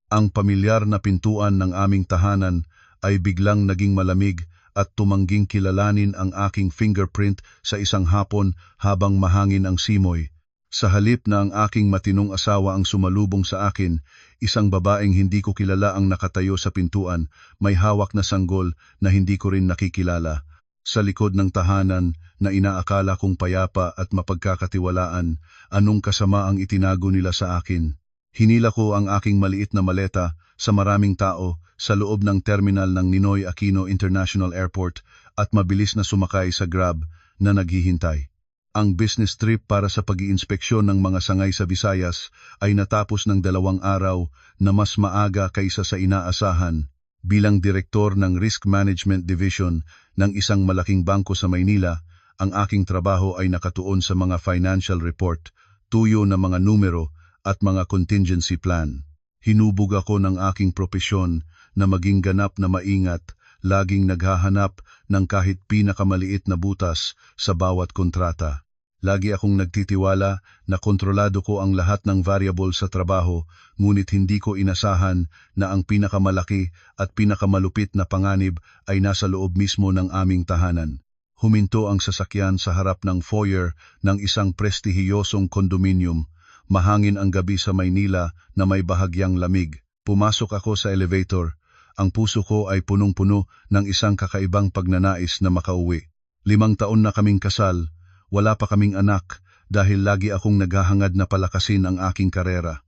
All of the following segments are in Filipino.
Ang pamilyar na pintuan ng aming tahanan ay biglang naging malamig at tumangging kilalanin ang aking fingerprint sa isang hapon habang mahangin ang simoy. Sa halip na ang aking matinong asawa ang sumalubong sa akin, isang babaeng hindi ko kilala ang nakatayo sa pintuan, may hawak na sanggol na hindi ko rin nakikilala. Sa likod ng tahanan na inaakala kong payapa at mapagkakatiwalaan, anong kasama ang itinago nila sa akin? Hinila ko ang aking maliit na maleta sa maraming tao sa loob ng terminal ng Ninoy Aquino International Airport at mabilis na sumakay sa Grab na naghihintay. Ang business trip para sa pag-iinspeksyon ng mga sangay sa Visayas ay natapos ng 2 araw na mas maaga kaysa sa inaasahan. Bilang direktor ng Risk Management Division ng isang malaking bangko sa Maynila, ang aking trabaho ay nakatuon sa mga financial report, tuyo na mga numero at mga contingency plan. Hinubog ako ng aking propesyon na maging ganap na maingat, laging naghahanap ng kahit pinakamaliit na butas sa bawat kontrata. Lagi akong nagtitiwala na kontrolado ko ang lahat ng variable sa trabaho, ngunit hindi ko inasahan na ang pinakamalaki at pinakamalupit na panganib ay nasa loob mismo ng aming tahanan. Huminto ang sasakyan sa harap ng foyer ng isang prestihiyosong kondominium. Mahangin ang gabi sa Maynila na may bahagyang lamig. Pumasok ako sa elevator. Ang puso ko ay punong-puno ng isang kakaibang pagnanais na makauwi. 5 taon na kaming kasal. Wala pa kaming anak dahil lagi akong naghahangad na palakasin ang aking karera.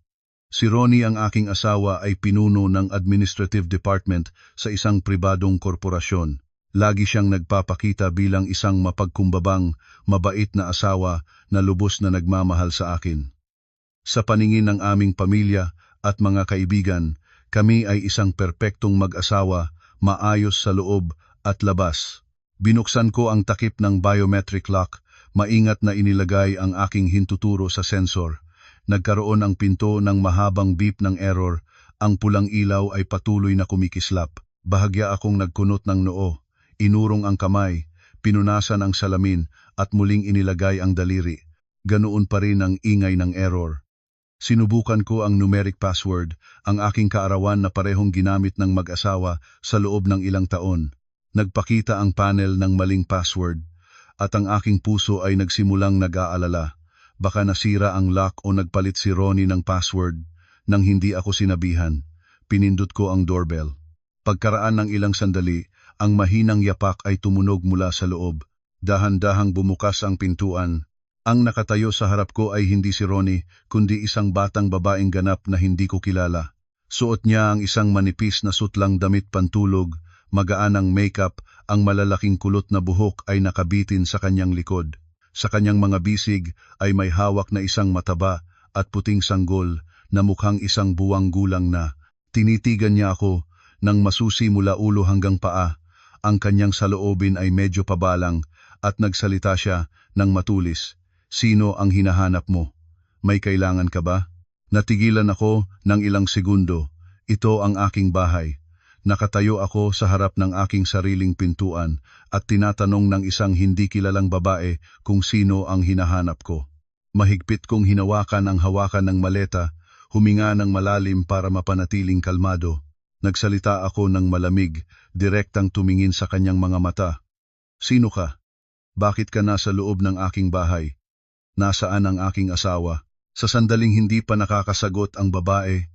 Si Ronnie, ang aking asawa, ay pinuno ng administrative department sa isang pribadong korporasyon. Lagi siyang nagpapakita bilang isang mapagkumbabang, mabait na asawa na lubos na nagmamahal sa akin. Sa paningin ng aming pamilya at mga kaibigan, kami ay isang perpektong mag-asawa, maayos sa loob at labas. Binuksan ko ang takip ng biometric lock, maingat na inilagay ang aking hintuturo sa sensor. Nagkaroon ang pinto ng mahabang beep ng error, ang pulang ilaw ay patuloy na kumikislap. Bahagya akong nagkunot ng noo, inurong ang kamay, pinunasan ang salamin at muling inilagay ang daliri. Ganoon pa rin ang ingay ng error. Sinubukan ko ang numeric password, ang aking kaarawan na parehong ginamit ng mag-asawa sa loob ng ilang taon. Nagpakita ang panel ng maling password, at ang aking puso ay nagsimulang nag-aalala. Baka nasira ang lock o nagpalit si Ronnie ng password. Nang hindi ako sinabihan, pinindot ko ang doorbell. Pagkaraan ng ilang sandali, ang mahinang yapak ay tumunog mula sa loob. Dahan-dahang bumukas ang pintuan. Ang nakatayo sa harap ko ay hindi si Ronnie, kundi isang batang babaeng ganap na hindi ko kilala. Suot niya ang isang manipis na sutlang damit pantulog, magaan ang makeup, ang malalaking kulot na buhok ay nakabitin sa kanyang likod. Sa kanyang mga bisig ay may hawak na isang mataba at puting sanggol na mukhang isang buwang gulang na. Tinitigan niya ako nang masusi mula ulo hanggang paa. Ang kanyang saloobin ay medyo pabalang at nagsalita siya ng matulis. Sino ang hinahanap mo? May kailangan ka ba? Natigilan ako ng ilang segundo. Ito ang aking bahay. Nakatayo ako sa harap ng aking sariling pintuan at tinatanong ng isang hindi kilalang babae kung sino ang hinahanap ko. Mahigpit kong hinawakan ang hawakan ng maleta, huminga ng malalim para mapanatiling kalmado. Nagsalita ako ng malamig, direktang tumingin sa kanyang mga mata. Sino ka? Bakit ka nasa loob ng aking bahay? Nasaan ang aking asawa? Sa sandaling hindi pa nakakasagot ang babae,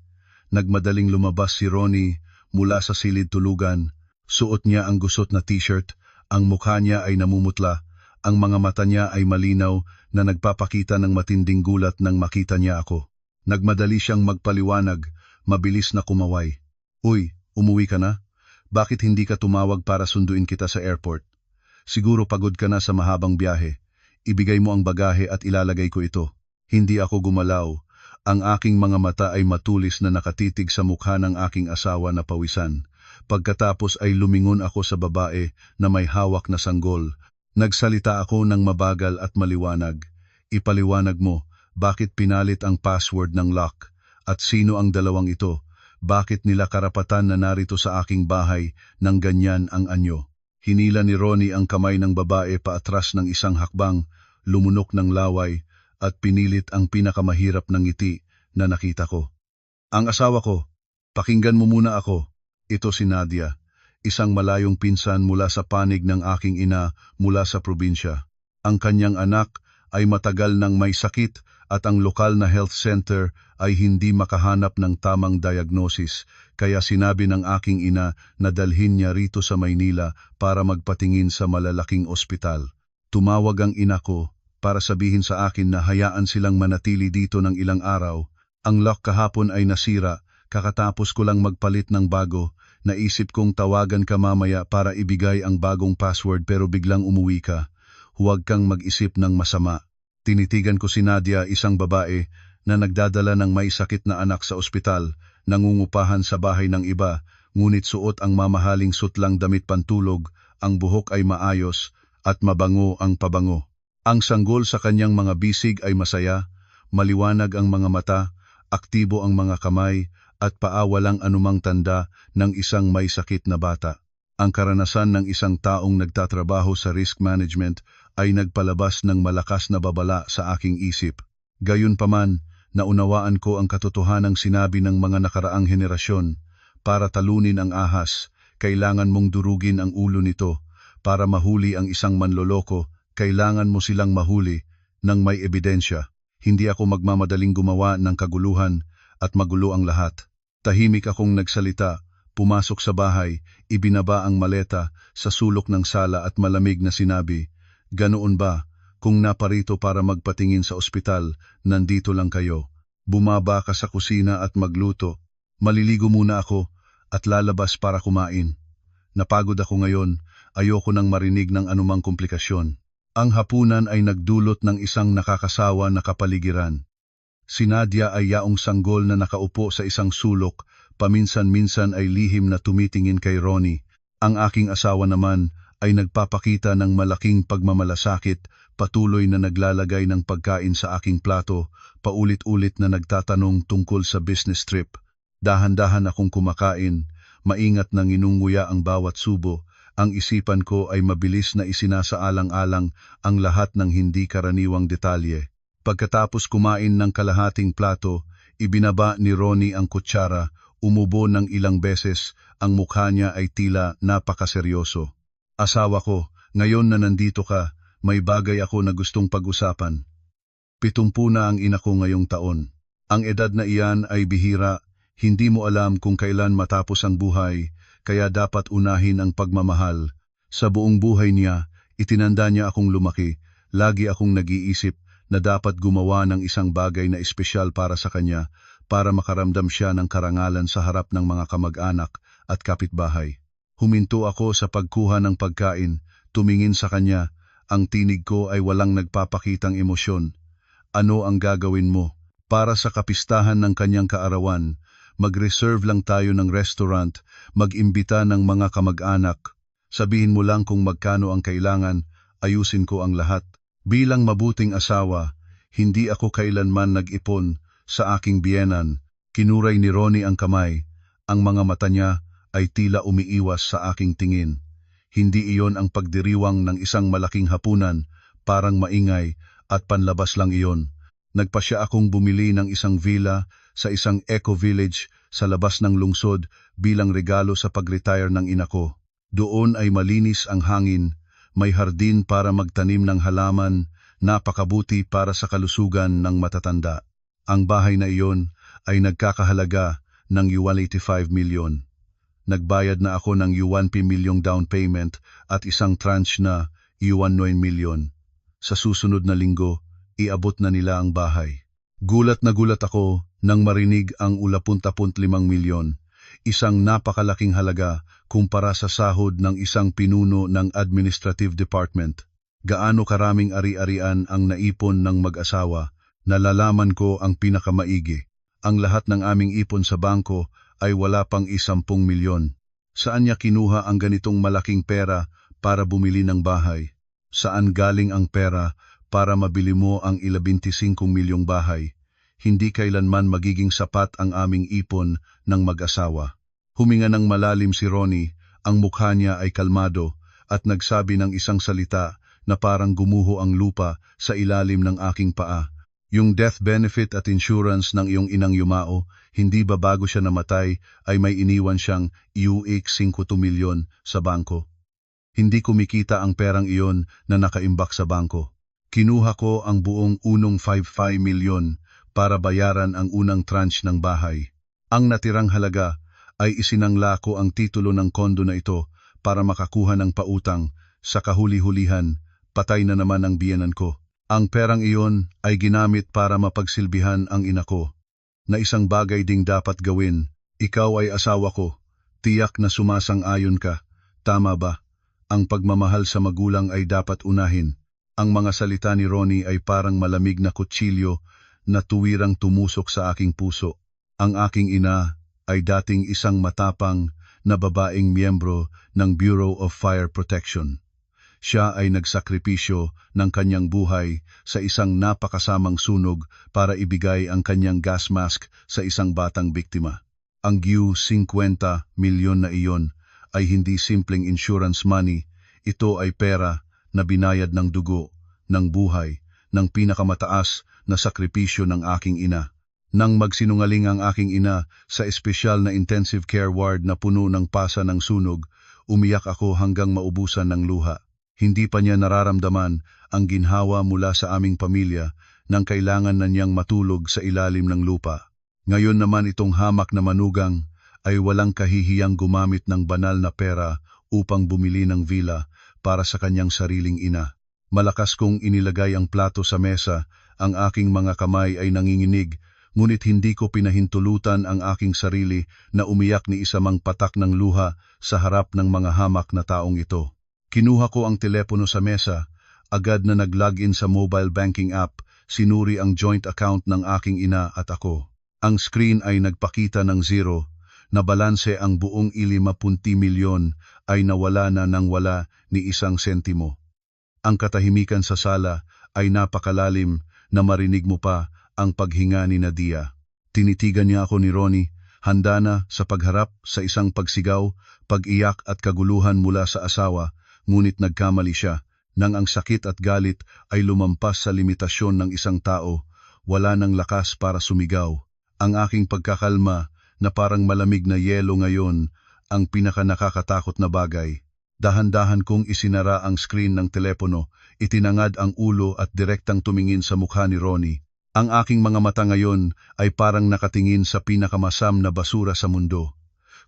nagmadaling lumabas si Ronnie mula sa silid tulugan. Suot niya ang gusot na t-shirt, ang mukha niya ay namumutla, ang mga mata niya ay malinaw na nagpapakita ng matinding gulat nang makita niya ako. Nagmadali siyang magpaliwanag, mabilis na kumaway. Uy, umuwi ka na? Bakit hindi ka tumawag para sunduin kita sa airport? Siguro pagod ka na sa mahabang biyahe. Ibigay mo ang bagahe at ilalagay ko ito. Hindi ako gumalaw. Ang aking mga mata ay matulis na nakatitig sa mukha ng aking asawa na pawisan. Pagkatapos ay lumingon ako sa babae na may hawak na sanggol. Nagsalita ako ng mabagal at maliwanag. Ipaliwanag mo, bakit pinalit ang password ng lock? At sino ang dalawang ito? Bakit nila karapatan na narito sa aking bahay nang ganyan ang anyo? Hinila ni Ronnie ang kamay ng babae paatras ng isang hakbang, lumunok ng laway, at pinilit ang pinakamahirap na ngiti na nakita ko. Ang asawa ko, Pakinggan mo muna ako. Ito si Nadia, isang malayong pinsan mula sa panig ng aking ina mula sa probinsya. Ang kanyang anak ay matagal nang may sakit at ang lokal na health center ay hindi makahanap ng tamang diagnosis, kaya sinabi ng aking ina na dalhin niya rito sa Maynila para magpatingin sa malalaking ospital. Tumawag ang ina ko para sabihin sa akin na hayaan silang manatili dito ng ilang araw. Ang lock kahapon ay nasira, kakatapos ko lang magpalit ng bago. Naisip kong tawagan ka mamaya para ibigay ang bagong password pero biglang umuwi ka. Huwag kang mag-isip ng masama. Tinitigan ko si Nadia, isang babae na nagdadala ng may sakit na anak sa ospital, nangungupahan sa bahay ng iba, ngunit suot ang mamahaling sutlang damit pantulog, ang buhok ay maayos at mabango ang pabango. Ang sanggol sa kanyang mga bisig ay masaya, maliwanag ang mga mata, aktibo ang mga kamay, at paa walang anumang tanda ng isang may sakit na bata. Ang karanasan ng isang taong nagtatrabaho sa risk management ay nagpalabas ng malakas na babala sa aking isip. Gayunpaman, naunawaan ko ang katotohanang sinabi ng mga nakaraang henerasyon. Para talunin ang ahas, kailangan mong durugin ang ulo nito. Para mahuli ang isang manloloko, kailangan mo silang mahuli ng may ebidensya. Hindi ako magmamadaling gumawa ng kaguluhan at magulo ang lahat. Tahimik akong nagsalita, pumasok sa bahay, ibinaba ang maleta sa sulok ng sala at malamig na sinabi, "Ganoon ba? Kung naparito para magpatingin sa ospital, nandito lang kayo. Bumaba ka sa kusina at magluto. Maliligo muna ako at lalabas para kumain. Napagod ako ngayon, ayoko nang marinig ng anumang komplikasyon." Ang hapunan ay nagdulot ng isang nakakasawa na kapaligiran. Si Nadia ay yaong sanggol na nakaupo sa isang sulok, paminsan-minsan ay lihim na tumitingin kay Ronnie. Ang aking asawa naman ay nagpapakita ng malaking pagmamalasakit, patuloy na naglalagay ng pagkain sa aking plato, paulit-ulit na nagtatanong tungkol sa business trip. Dahan-dahan akong kumakain, maingat na nginunguya ang bawat subo. Ang isipan ko ay mabilis na isinasaalang-alang ang lahat ng hindi karaniwang detalye. Pagkatapos kumain ng kalahating plato, ibinaba ni Ronnie ang kutsara, umubo ng ilang beses, ang mukha niya ay tila napakaseryoso. "Asawa ko, ngayon na nandito ka, may bagay ako na gustong pag-usapan. 70 na ang ina ko ngayong taon. Ang edad na iyan ay bihira, hindi mo alam kung kailan matapos ang buhay, kaya dapat unahin ang pagmamahal. Sa buong buhay niya, itinanda niya akong lumaki, lagi akong nag-iisip na dapat gumawa ng isang bagay na espesyal para sa kanya, para makaramdam siya ng karangalan sa harap ng mga kamag-anak at kapitbahay." Huminto ako sa pagkuha ng pagkain, tumingin sa kanya, ang tinig ko ay walang nagpapakitang emosyon. "Ano ang gagawin mo? Para sa kapistahan ng kanyang kaarawan, mag-reserve lang tayo ng restaurant, mag-imbita ng mga kamag-anak. Sabihin mo lang kung magkano ang kailangan, ayusin ko ang lahat." Bilang mabuting asawa, hindi ako kailanman nag-ipon sa aking biyenan. Kinuray ni Ronnie ang kamay. Ang mga mata niya ay tila umiiwas sa aking tingin. Hindi iyon ang pagdiriwang ng isang malaking hapunan, parang maingay at panlabas lang iyon. Nagpasya akong bumili ng isang villa sa isang eco-village sa labas ng lungsod bilang regalo sa pag-retire ng ina ko. Doon ay malinis ang hangin, may hardin para magtanim ng halaman, napakabuti para sa kalusugan ng matatanda. Ang bahay na iyon ay nagkakahalaga ng $185 million. Nagbayad na ako ng $1 milyong down payment at isang tranche na $9 million. Sa susunod na linggo, iabot na nila ang bahay. Gulat na gulat ako nang marinig ang $5 milyon. Isang napakalaking halaga kumpara sa sahod ng isang pinuno ng administrative department. Gaano karaming ari-arian ang naipon ng mag-asawa, nalalaman ko ang pinakamaigi. Ang lahat ng aming ipon sa bangko ay wala pang 10 milyon. Saan niya kinuha ang ganitong malaking pera para bumili ng bahay? Saan galing ang pera para mabili mo ang 25 milyong bahay? Hindi kailanman magiging sapat ang aming ipon ng mag-asawa. Huminga ng malalim si Ronnie, ang mukha niya ay kalmado at nagsabi ng isang salita na parang gumuho ang lupa sa ilalim ng aking paa. "Yung death benefit at insurance ng iyong inang yumao, Hindi ba bago siya namatay ay may iniwan siyang UX52 milyon sa bangko? Hindi kumikita ang perang iyon na nakaimbak sa bangko. Kinuha ko ang buong 1.55 milyon para bayaran ang unang tranche ng bahay. Ang natirang halaga ay isinangla ko ang titulo ng kondo na ito para makakuha ng pautang. Sa kahuli-hulihan, patay na naman ang biyenan ko. Ang perang iyon ay ginamit para mapagsilbihan ang ina ko, na isang bagay ding dapat gawin. Ikaw ay asawa ko, tiyak na sumasang-ayon ka. Tama ba? Ang pagmamahal sa magulang ay dapat unahin. Ang mga salita ni Ronnie ay parang malamig na kutsilyo na tuwirang tumusok sa aking puso. Ang aking ina ay dating isang matapang na babaeng miyembro ng Bureau of Fire Protection. Siya ay nagsakripisyo ng kanyang buhay sa isang napakasamang sunog para ibigay ang kanyang gas mask sa isang batang biktima. Ang $50 milyon na iyon ay hindi simpleng insurance money, ito ay pera na binayad ng dugo, ng buhay, ng pinakamataas na sakripisyo ng aking ina. Nang magsinungaling ang aking ina sa espesyal na intensive care ward na puno ng pasa ng sunog, umiyak ako hanggang maubusan ng luha. Hindi pa niya nararamdaman ang ginhawa mula sa aming pamilya nang kailangan na niyang matulog sa ilalim ng lupa. Ngayon naman itong hamak na manugang ay walang kahihiyang gumamit ng banal na pera upang bumili ng villa para sa kanyang sariling ina. Malakas kong inilagay ang plato sa mesa, ang aking mga kamay ay nanginginig, ngunit hindi ko pinahintulutan ang aking sarili na umiyak ni isamang patak ng luha sa harap ng mga hamak na taong ito. Kinuha ko ang telepono sa mesa, agad na nag-login sa mobile banking app, sinuri ang joint account ng aking ina at ako. Ang screen ay nagpakita ng zero, na balanse ang buong 50 milyon ay nawala na nang wala ni isang sentimo. Ang katahimikan sa sala ay napakalalim na marinig mo pa ang paghinga ni Nadia. Tinitigan niya ako ni Ronnie, handa na sa pagharap sa isang pagsigaw, pag-iyak at kaguluhan mula sa asawa, ngunit nagkamali siya. Nang ang sakit at galit ay lumampas sa limitasyon ng isang tao, wala nang lakas para sumigaw. Ang aking pagkakalma na parang malamig na yelo ngayon ang pinakanakakatakot na bagay. Dahan-dahan kong isinara ang screen ng telepono, itinangad ang ulo at direktang tumingin sa mukha ni Ronnie. Ang aking mga mata ngayon ay parang nakatingin sa pinakamasam na basura sa mundo.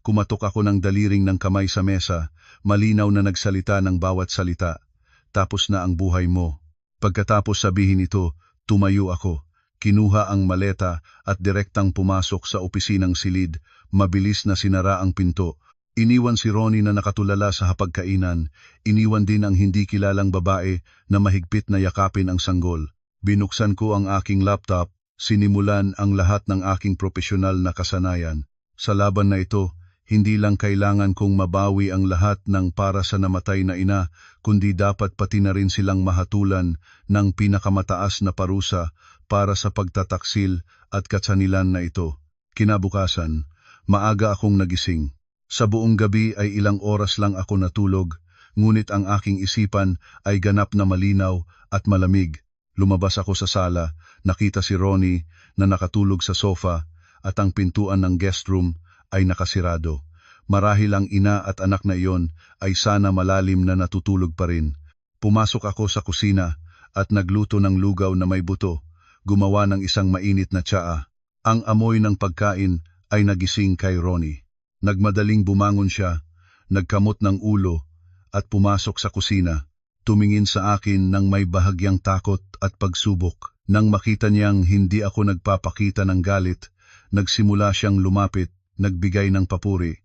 Kumatok ako ng daliring ng kamay sa mesa, malinaw na nagsalita ng bawat salita. Tapos na ang buhay mo. Pagkatapos sabihin ito, tumayo ako. Kinuha ang maleta at direktang pumasok sa opisinang silid, mabilis na sinara ang pinto. Iniwan si Ronnie na nakatulala sa hapagkainan, iniwan din ang hindi kilalang babae na mahigpit na yakapin ang sanggol. Binuksan ko ang aking laptop, sinimulan ang lahat ng aking profesional na kasanayan. Sa laban na ito, hindi lang kailangan kong mabawi ang lahat ng para sa namatay na ina, kundi dapat pati na rin silang mahatulan ng pinakamataas na parusa para sa pagtataksil at katsanilan na ito. Kinabukasan, maaga akong nagising. Sa buong gabi ay ilang oras lang ako natulog, ngunit ang aking isipan ay ganap na malinaw at malamig. Lumabas ako sa sala, nakita si Ronnie na nakatulog sa sofa at ang pintuan ng guest room ay nakasirado. Marahil ang ina at anak na iyon ay sana malalim na natutulog pa rin. Pumasok ako sa kusina at nagluto ng lugaw na may buto, gumawa ng isang mainit na tsaa. Ang amoy ng pagkain ay nagising kay Ronnie. Nagmadaling bumangon siya, nagkamot ng ulo at pumasok sa kusina. Tumingin sa akin ng may bahagyang takot at pagsubok. Nang makita niyang hindi ako nagpapakita ng galit, nagsimula siyang lumapit, nagbigay ng papuri.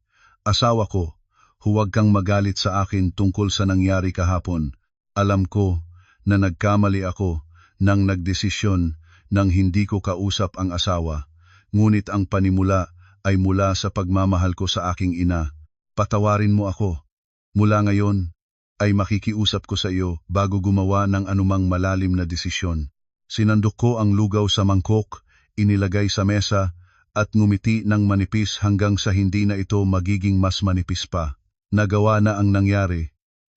Asawa ko, huwag kang magalit sa akin tungkol sa nangyari kahapon. Alam ko na nagkamali ako nang nagdesisyon nang hindi ko kausap ang asawa. Ngunit ang panimula ay mula sa pagmamahal ko sa aking ina. Patawarin mo ako. Mula ngayon ay makikiusap ko sa iyo bago gumawa ng anumang malalim na desisyon. Sinandok ko ang lugaw sa mangkok, inilagay sa mesa, at ngumiti ng manipis hanggang sa hindi na ito magiging mas manipis pa. Nagawa na ang nangyari.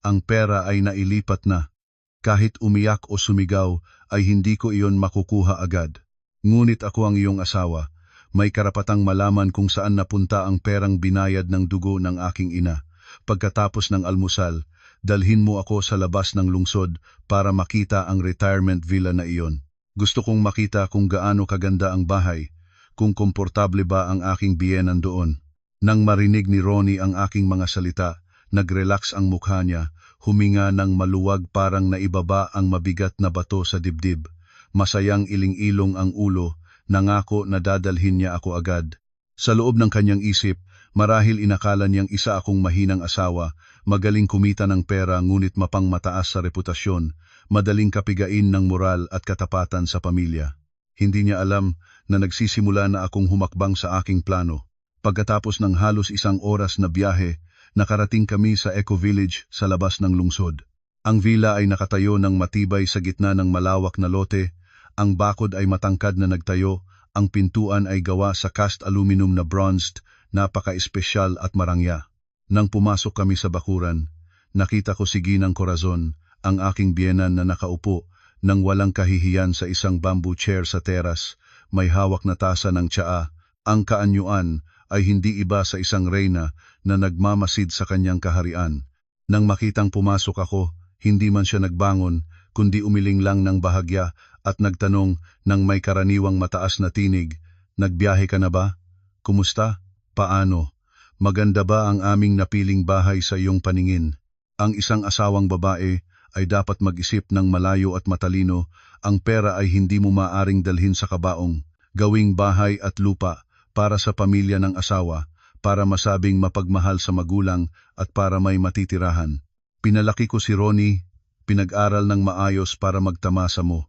Ang pera ay nailipat na. Kahit umiyak o sumigaw ay hindi ko iyon makukuha agad. Ngunit ako ang iyong asawa. May karapatang malaman kung saan napunta ang perang binayad ng dugo ng aking ina. Pagkatapos ng almusal, dalhin mo ako sa labas ng lungsod para makita ang retirement villa na iyon. Gusto kong makita kung gaano kaganda ang bahay, kung komportable ba ang aking biyenan doon. Nang marinig ni Ronnie ang aking mga salita, nag-relax ang mukha niya, huminga ng maluwag parang naibaba ang mabigat na bato sa dibdib. Masayang iling-ilong ang ulo, nangako na dadalhin niya ako agad. Sa loob ng kanyang isip, marahil inakala niyang isa akong mahinang asawa, magaling kumita ng pera ngunit mapang mataas sa reputasyon, madaling kapigain ng moral at katapatan sa pamilya. Hindi niya alam na nagsisimula na akong humakbang sa aking plano. Pagkatapos ng halos 1 oras na biyahe, nakarating kami sa Eco Village sa labas ng lungsod. Ang villa ay nakatayo ng matibay sa gitna ng malawak na lote. Ang bakod ay matangkad na nagtayo, ang pintuan ay gawa sa cast aluminum na bronzed, napaka-espesyal at marangya. Nang pumasok kami sa bakuran, nakita ko si Ginang Corazon, ang aking biyenan na nakaupo, nang walang kahihiyan sa isang bamboo chair sa teras, may hawak na tasa ng tsaa. Ang kaanyuan ay hindi iba sa isang reyna na nagmamasid sa kanyang kaharian. Nang makitang pumasok ako, hindi man siya nagbangon, kundi umiling lang ng bahagya at nagtanong ng may karaniwang mataas na tinig, "Nagbiyahe ka na ba? Kumusta? Paano? Maganda ba ang aming napiling bahay sa iyong paningin?" Ang isang asawang babae ay dapat mag-isip ng malayo at matalino. Ang pera ay hindi mo maaring dalhin sa kabaong, gawing bahay at lupa para sa pamilya ng asawa, para masabing mapagmahal sa magulang at para may matitirahan. Pinalaki ko si Ronnie, pinag-aral ng maayos para magtamasa mo.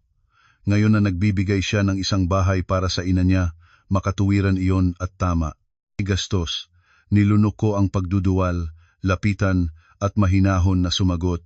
Ngayon na nagbibigay siya ng isang bahay para sa ina niya, makatuwiran iyon at tama. Gastos, nilunok ko ang pagduduwal, lapitan at mahinahon na sumagot.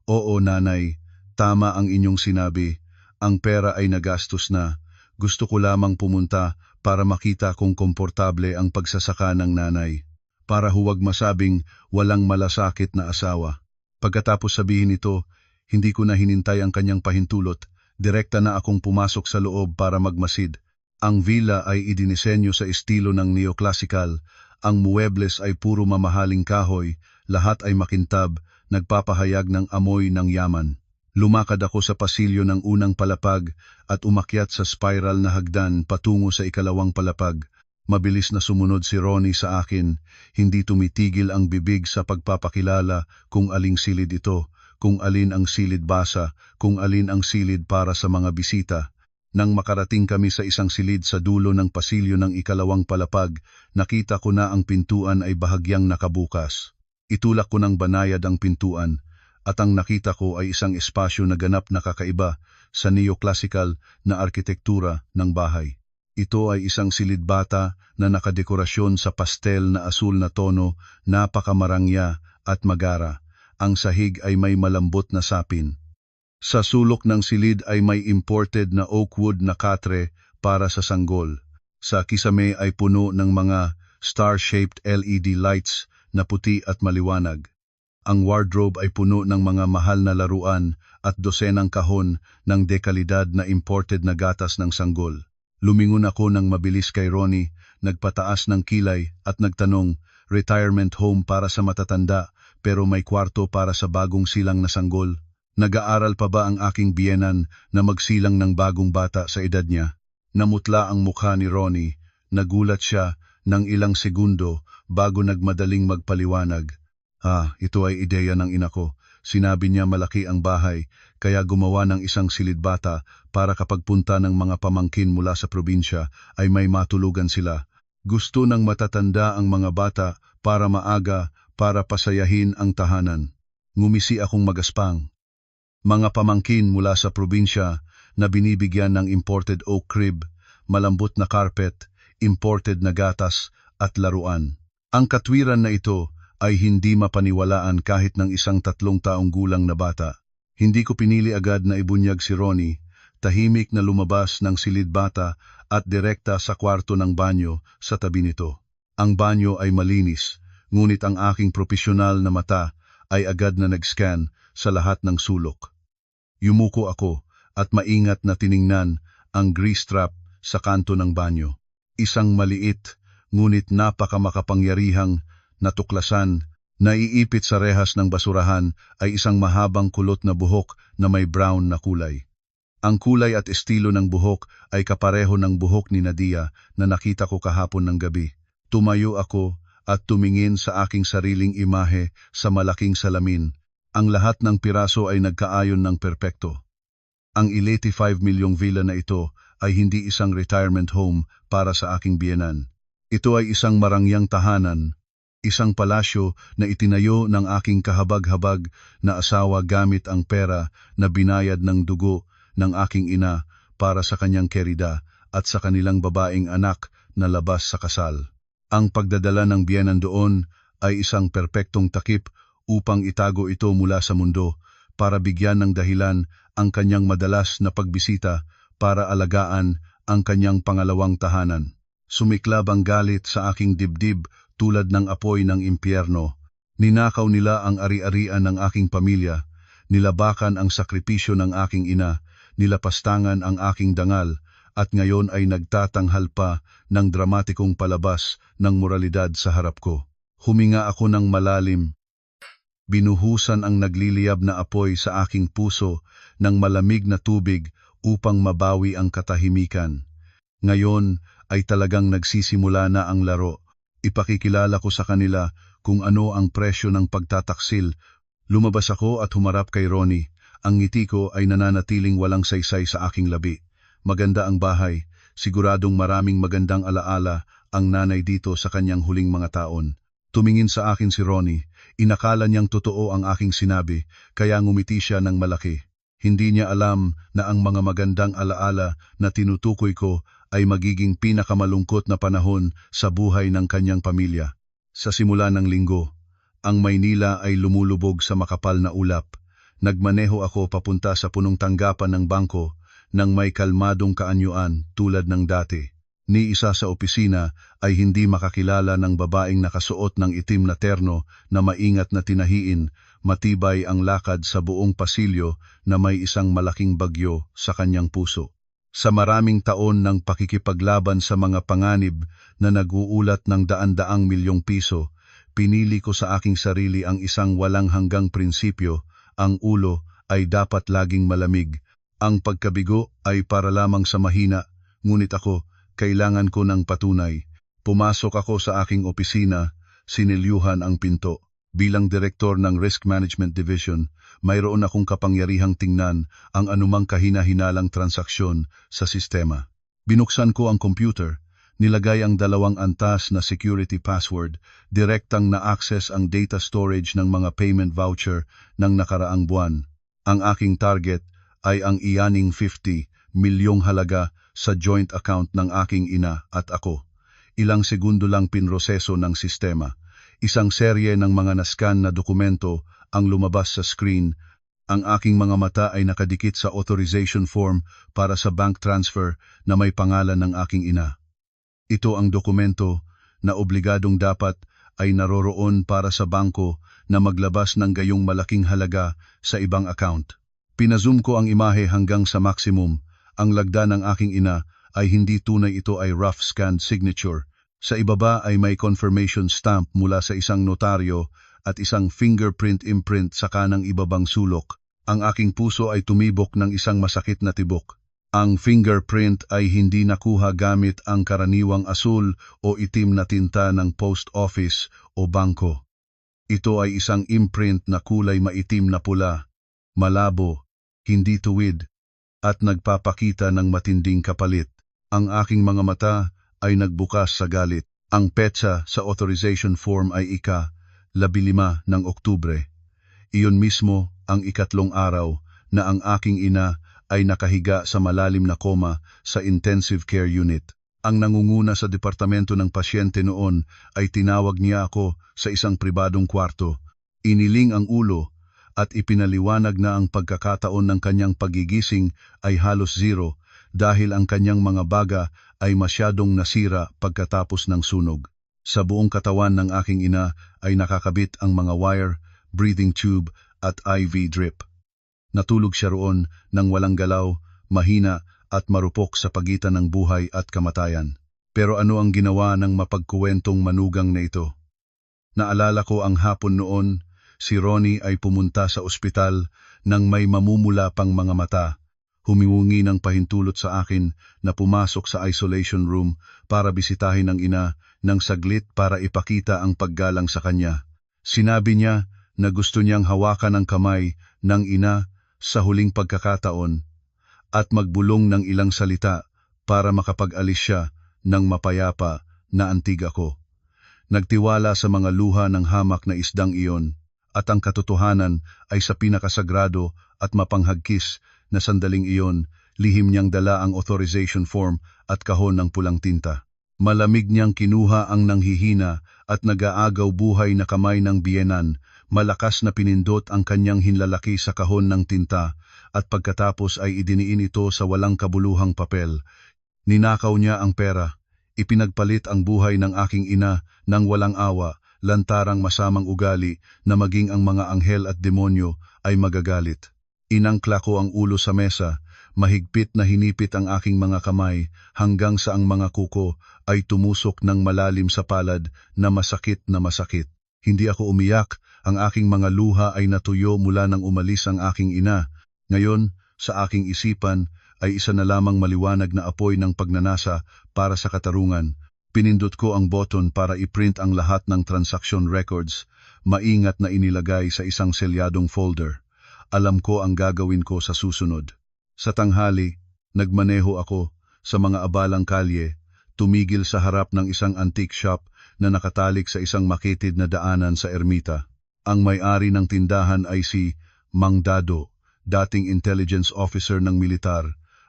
"Oo nanay, tama ang inyong sinabi, ang pera ay nagastos na. Gusto ko lamang pumunta para makita kung komportable ang pagsasaka ng nanay. Para huwag masabing walang malasakit na asawa." Pagkatapos sabihin ito, hindi ko na hinintay ang kanyang pahintulot. Direkta na akong pumasok sa loob para magmasid. Ang villa ay idinisenyo sa estilo ng neoclassical. Ang muebles ay puro mamahaling kahoy, lahat ay makintab, nagpapahayag ng amoy ng yaman. Lumakad ako sa pasilyo ng unang palapag at umakyat sa spiral na hagdan patungo sa ikalawang palapag. Mabilis na sumunod si Ronnie sa akin, hindi tumitigil ang bibig sa pagpapakilala kung aling silid ito, kung alin ang silid basa, kung alin ang silid para sa mga bisita. Nang makarating kami sa isang silid sa dulo ng pasilyo ng ikalawang palapag, nakita ko na ang pintuan ay bahagyang nakabukas. Itulak ko ng banayad ang pintuan, at ang nakita ko ay isang espasyo na ganap na kakaiba sa neoclassical na arkitektura ng bahay. Ito ay isang silid bata na nakadekorasyon sa pastel na asul na tono, napakamarangya at magara. Ang sahig ay may malambot na sapin. Sa sulok ng silid ay may imported na oak wood na katre para sa sanggol. Sa kisame ay puno ng mga star-shaped LED lights na puti at maliwanag. Ang wardrobe ay puno ng mga mahal na laruan at dosenang kahon ng dekalidad na imported na gatas ng sanggol. Lumingon ako ng mabilis kay Ronnie, nagpataas ng kilay at nagtanong, "Retirement home para sa matatanda pero may kwarto para sa bagong silang na sanggol? Nag-aaral pa ba ang aking biyenan na magsilang ng bagong bata sa edad niya?" Namutla ang mukha ni Ronnie, nagulat siya ng ilang segundo bago nagmadaling magpaliwanag. Ito ay ideya ng ina ko. Sinabi niya malaki ang bahay, kaya gumawa ng isang silid bata para kapag punta ng mga pamangkin mula sa probinsya ay may matulugan sila. Gusto ng matatanda ang mga bata para maaga, para pasayahin ang tahanan. Ngumisi akong magaspang. Mga pamangkin mula sa probinsya na binibigyan ng imported oak crib, malambot na carpet, imported na gatas at laruan. Ang katwiran na ito ay hindi mapaniwalaan kahit ng isang 3 taong gulang na bata. Hindi ko pinili agad na ibunyag si Ronnie, tahimik na lumabas ng silid bata at direkta sa kwarto ng banyo sa tabi nito. Ang banyo ay malinis, ngunit ang aking profesional na mata ay agad na nag-scan sa lahat ng sulok. Yumuko ako at maingat na tiningnan ang grease trap sa kanto ng banyo. Isang maliit, ngunit napakamakapangyarihang natuklasan na iipit sa rehas ng basurahan ay isang mahabang kulot na buhok na may brown na kulay. Ang kulay at estilo ng buhok ay kapareho ng buhok ni Nadia na nakita ko kahapon ng gabi. Tumayo ako at tumingin sa aking sariling imahe sa malaking salamin. Ang lahat ng piraso ay nagkaayon ng perpekto. Ang 85 milyong villa na ito ay hindi isang retirement home para sa aking biyenan. Ito ay isang marangyang tahanan, isang palasyo na itinayo ng aking kahabag-habag na asawa gamit ang pera na binayad ng dugo ng aking ina para sa kanyang kerida at sa kanilang babaeng anak na labas sa kasal. Ang pagdadala ng biyenan doon ay isang perpektong takip upang itago ito mula sa mundo para bigyan ng dahilan ang kanyang madalas na pagbisita para alagaan ang kanyang pangalawang tahanan. Sumiklab ang galit sa aking dibdib tulad ng apoy ng impyerno. Ninakaw nila ang ari-arian ng aking pamilya, nilabakan ang sakripisyo ng aking ina, nilapastangan ang aking dangal, at ngayon ay nagtatanghal pa ng dramatikong palabas ng moralidad sa harap ko. Huminga ako ng malalim. Binuhusan ang nagliliyab na apoy sa aking puso ng malamig na tubig upang mabawi ang katahimikan. Ngayon ay talagang nagsisimula na ang laro. Ipakikilala ko sa kanila kung ano ang presyo ng pagtataksil. Lumabas ako at humarap kay Ronnie. Ang ngiti ko ay nananatiling walang saysay sa aking labi. Maganda ang bahay. Siguradong maraming magandang alaala ang nanay dito sa kanyang huling mga taon. Tumingin sa akin si Ronnie. Inakala niyang totoo ang aking sinabi, kaya ngumiti siya ng malaki. Hindi niya alam na ang mga magandang alaala na tinutukoy ko ay magiging pinakamalungkot na panahon sa buhay ng kanyang pamilya. Sa simula ng linggo, ang Maynila ay lumulubog sa makapal na ulap. Nagmaneho ako papunta sa punong tanggapan ng bangko nang may kalmadong kaanyuan tulad ng dati. Ni isa sa opisina ay hindi makakilala ng babaeng nakasuot ng itim na terno na maingat na tinahiin, matibay ang lakad sa buong pasilyo na may isang malaking bagyo sa kanyang puso. Sa maraming taon ng pakikipaglaban sa mga panganib na nag-uulat ng daan-daang milyong piso, pinili ko sa aking sarili ang isang walang hanggang prinsipyo, ang ulo ay dapat laging malamig. Ang pagkabigo ay para lamang sa mahina, ngunit ako, kailangan ko ng patunay. Pumasok ako sa aking opisina, sinilyuhan ang pinto. Bilang direktor ng Risk Management Division, mayroon akong kapangyarihang tingnan ang anumang kahina-hinalang transaksyon sa sistema. Binuksan ko ang computer, nilagay ang 2 antas na security password, direktang na-access ang data storage ng mga payment voucher ng nakaraang buwan. Ang aking target ay ang iyaning 50 milyong halaga sa joint account ng aking ina at ako. Ilang segundo lang pinroseso ng sistema. Isang serye ng mga nascan na dokumento ang lumabas sa screen. Ang aking mga mata ay nakadikit sa authorization form para sa bank transfer na may pangalan ng aking ina. Ito ang dokumento na obligadong dapat ay naroroon para sa bangko na maglabas ng gayong malaking halaga sa ibang account. Pinazoom ko ang imahe hanggang sa maximum. Ang lagda ng aking ina ay hindi tunay, ito ay rough scanned signature. Sa ibaba ay may confirmation stamp mula sa isang notaryo at isang fingerprint imprint sa kanang ibabang sulok. Ang aking puso ay tumibok ng isang masakit na tibok. Ang fingerprint ay hindi nakuha gamit ang karaniwang asul o itim na tinta ng post office o bangko. Ito ay isang imprint na kulay maitim na pula, malabo, hindi tuwid, at nagpapakita ng matinding kapalit. Ang aking mga mata ay nagbukas sa galit. Ang petsa sa authorization form ay ika-15 ng Oktubre. Iyon mismo ang ikatlong araw na ang aking ina ay nakahiga sa malalim na koma sa intensive care unit. Ang nangunguna sa departamento ng pasyente noon ay tinawag niya ako sa isang pribadong kwarto. Iniling ang ulo at ipinaliwanag na ang pagkakataon ng kanyang pagigising ay halos zero dahil ang kanyang mga baga ay masyadong nasira pagkatapos ng sunog. Sa buong katawan ng aking ina ay nakakabit ang mga wire, breathing tube at IV drip. Natulog siya roon ng walang galaw, mahina at marupok sa pagitan ng buhay at kamatayan. Pero ano ang ginawa ng mapagkuwentong manugang na ito? Naalala ko ang hapon noon, si Ronnie ay pumunta sa ospital nang may mamumula pang mga mata. Humingi ng pahintulot sa akin na pumasok sa isolation room para bisitahin ang ina ng saglit para ipakita ang paggalang sa kanya. Sinabi niya na gusto niyang hawakan ang kamay ng ina sa huling pagkakataon at magbulong ng ilang salita para makapag-alis siya ng mapayapa na antig ako. Nagtiwala sa mga luha ng hamak na isdang iyon, at ang katotohanan ay sa pinakasagrado at mapanghagkis na sandaling iyon, lihim niyang dala ang authorization form at kahon ng pulang tinta. Malamig niyang kinuha ang nanghihina at nag-aagaw buhay na kamay ng biyenan, malakas na pinindot ang kanyang hinlalaki sa kahon ng tinta, at pagkatapos ay idiniin ito sa walang kabuluhang papel. Ninakaw niya ang pera, ipinagpalit ang buhay ng aking ina ng walang awa, lantarang masamang ugali na maging ang mga anghel at demonyo ay magagalit. Inangkla ko ang ulo sa mesa, mahigpit na hinipit ang aking mga kamay hanggang sa ang mga kuko ay tumusok ng malalim sa palad na masakit na masakit. Hindi ako umiyak, ang aking mga luha ay natuyo mula nang umalis ang aking ina. Ngayon, sa aking isipan, ay isa na lamang maliwanag na apoy ng pagnanasa para sa katarungan. Pinindot ko ang button para i-print ang lahat ng transaction records, maingat na inilagay sa isang selyadong folder. Alam ko ang gagawin ko sa susunod. Sa tanghali, nagmaneho ako sa mga abalang kalye, tumigil sa harap ng isang antique shop na nakatalik sa isang makitid na daanan sa ermita. Ang may-ari ng tindahan ay si Mang Dado, dating intelligence officer ng militar,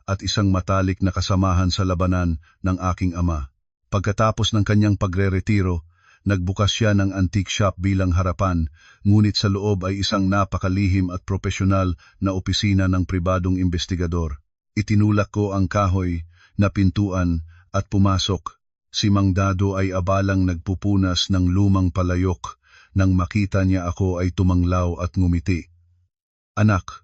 at isang matalik na kasamahan sa labanan ng aking ama. Pagkatapos ng kanyang pagre-retiro, nagbukas siya ng antique shop bilang harapan, ngunit sa loob ay isang napakalihim at propesyonal na opisina ng pribadong investigador. Itinulak ko ang kahoy na pintuan at pumasok. Si Mang Dado ay abalang nagpupunas ng lumang palayok. Nang makita niya ako ay tumanglaw at ngumiti. "Anak."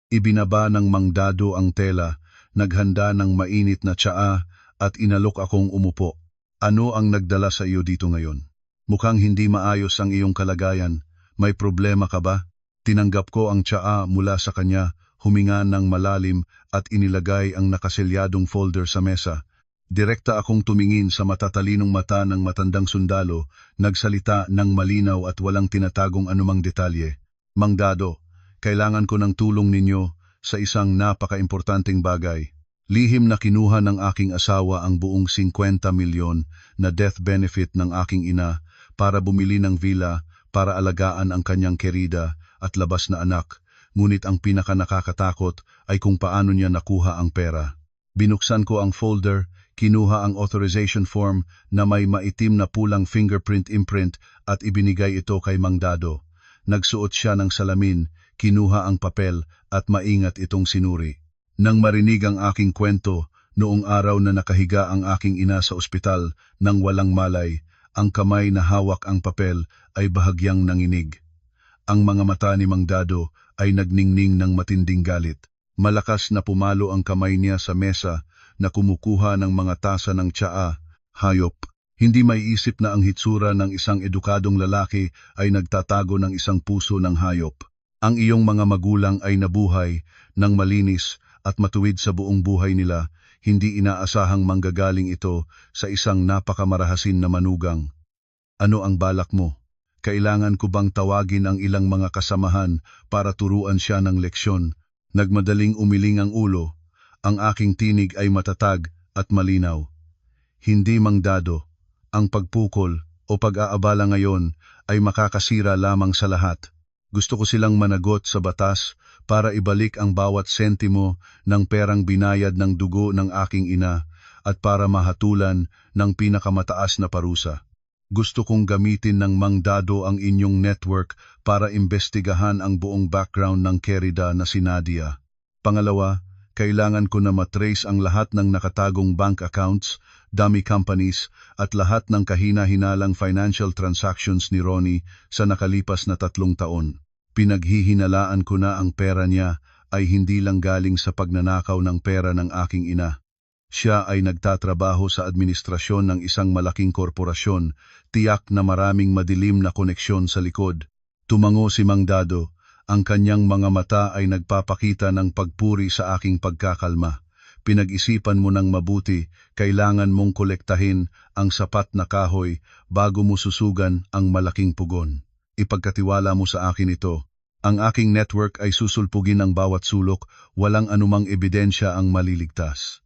Ibinaba ng Mang Dado ang tela, naghanda ng mainit na tsaa at inalok akong umupo. "Ano ang nagdala sa iyo dito ngayon? Mukhang hindi maayos ang iyong kalagayan. May problema ka ba?" Tinanggap ko ang tsaa mula sa kanya, huminga ng malalim at inilagay ang nakaselyadong folder sa mesa. Direkta akong tumingin sa matatalinong mata ng matandang sundalo, nagsalita ng malinaw at walang tinatagong anumang detalye. "Mang Dado, kailangan ko ng tulong ninyo sa isang napaka-importanteng bagay." Lihim na kinuha ng aking asawa ang buong 50 milyon na death benefit ng aking ina para bumili ng villa para alagaan ang kanyang kerida at labas na anak, ngunit ang pinaka-nakakatakot ay kung paano niya nakuha ang pera. Binuksan ko ang folder, kinuha ang authorization form na may maitim na pulang fingerprint imprint at ibinigay ito kay Mang Dado. Nagsuot siya ng salamin, kinuha ang papel at maingat itong sinuri. Nang marinig ang aking kwento, noong araw na nakahiga ang aking ina sa ospital nang walang malay, ang kamay na hawak ang papel ay bahagyang nanginig. Ang mga mata ni Mang Dado ay nagningning ng matinding galit. Malakas na pumalo ang kamay niya sa mesa na kumukuha ng mga tasa ng tsaa. "Hayop." Hindi may isip na ang hitsura ng isang edukadong lalaki ay nagtatago ng isang puso ng hayop. Ang iyong mga magulang ay nabuhay ng malinis at matuwid sa buong buhay nila, hindi inaasahang manggagaling ito sa isang napakamarahasin na manugang. "Ano ang balak mo? Kailangan ko bang tawagin ang ilang mga kasamahan para turuan siya ng leksyon?" Nagmadaling umiling ang ulo. Ang aking tinig ay matatag at malinaw. "Hindi, Mang Dado. Ang pagpukol o pag-aabala ngayon ay makakasira lamang sa lahat. Gusto ko silang managot sa batas para ibalik ang bawat sentimo ng perang binayad ng dugo ng aking ina at para mahatulan ng pinakamataas na parusa. Gusto kong gamitin ng Mang Dado ang inyong network para imbestigahan ang buong background ng Kerida na si Nadia. Pangalawa, kailangan ko na matrace ang lahat ng nakatagong bank accounts, dummy companies at lahat ng kahina-hinalang financial transactions ni Ronnie sa nakalipas na 3 taon. Pinaghihinalaan ko na ang pera niya ay hindi lang galing sa pagnanakaw ng pera ng aking ina. Siya ay nagtatrabaho sa administrasyon ng isang malaking korporasyon, tiyak na maraming madilim na koneksyon sa likod. Tumango si Mang Dado, ang kanyang mga mata ay nagpapakita ng pagpuri sa aking pagkakalma. Pinag-isipan mo ng mabuti, kailangan mong kolektahin ang sapat na kahoy bago mo susugan ang malaking pugon. Ipagkatiwala mo sa akin ito. Ang aking network ay susulpugin ang bawat sulok, walang anumang ebidensya ang maliligtas.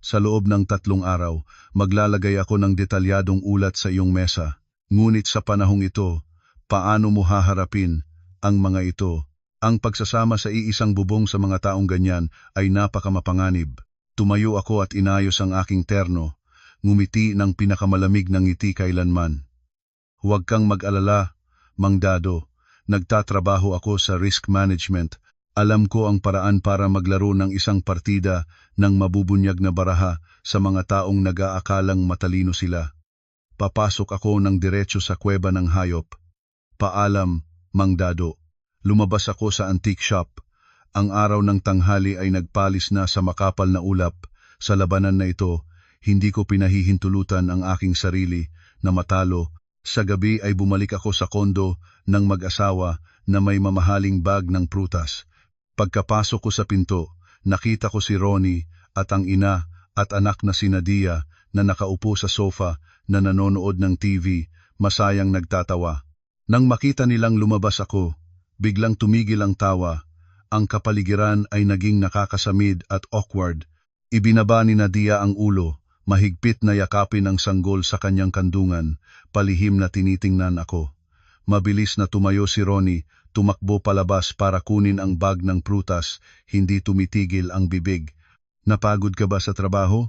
Sa loob ng 3 araw, maglalagay ako ng detalyadong ulat sa iyong mesa. Ngunit sa panahong ito, paano mo haharapin ang mga ito? Ang pagsasama sa iisang bubong sa mga taong ganyan ay napakamapanganib. Tumayo ako at inayos ang aking terno, ngumiti ng pinakamalamig ng ngiti kailanman. Huwag kang mag-alala, Mang Dado. Nagtatrabaho ako sa risk management. Alam ko ang paraan para maglaro ng isang partida ng mabubunyag na baraha sa mga taong nag-aakalang matalino sila. Papasok ako ng diretso sa kuweba ng hayop. Paalam, Mang Dado. Lumabas ako sa antique shop. Ang araw ng tanghali ay nagpalis na sa makapal na ulap. Sa labanan na ito, hindi ko pinahihintulutan ang aking sarili na matalo. Sa gabi ay bumalik ako sa kondo ng mag-asawa na may mamahaling bag ng prutas. Pagkapasok ko sa pinto, nakita ko si Ronnie at ang ina at anak na si Nadia na nakaupo sa sofa na nanonood ng TV, masayang nagtatawa. Nang makita nilang lumabas ako, biglang tumigil ang tawa. Ang kapaligiran ay naging nakakasamid at awkward. Ibinaba ni Nadia ang ulo, mahigpit na yakapin ang sanggol sa kanyang kandungan, palihim na tinitingnan ako. Mabilis na tumayo si Ronnie, tumakbo palabas para kunin ang bag ng prutas, hindi tumitigil ang bibig. Napagod ka ba sa trabaho?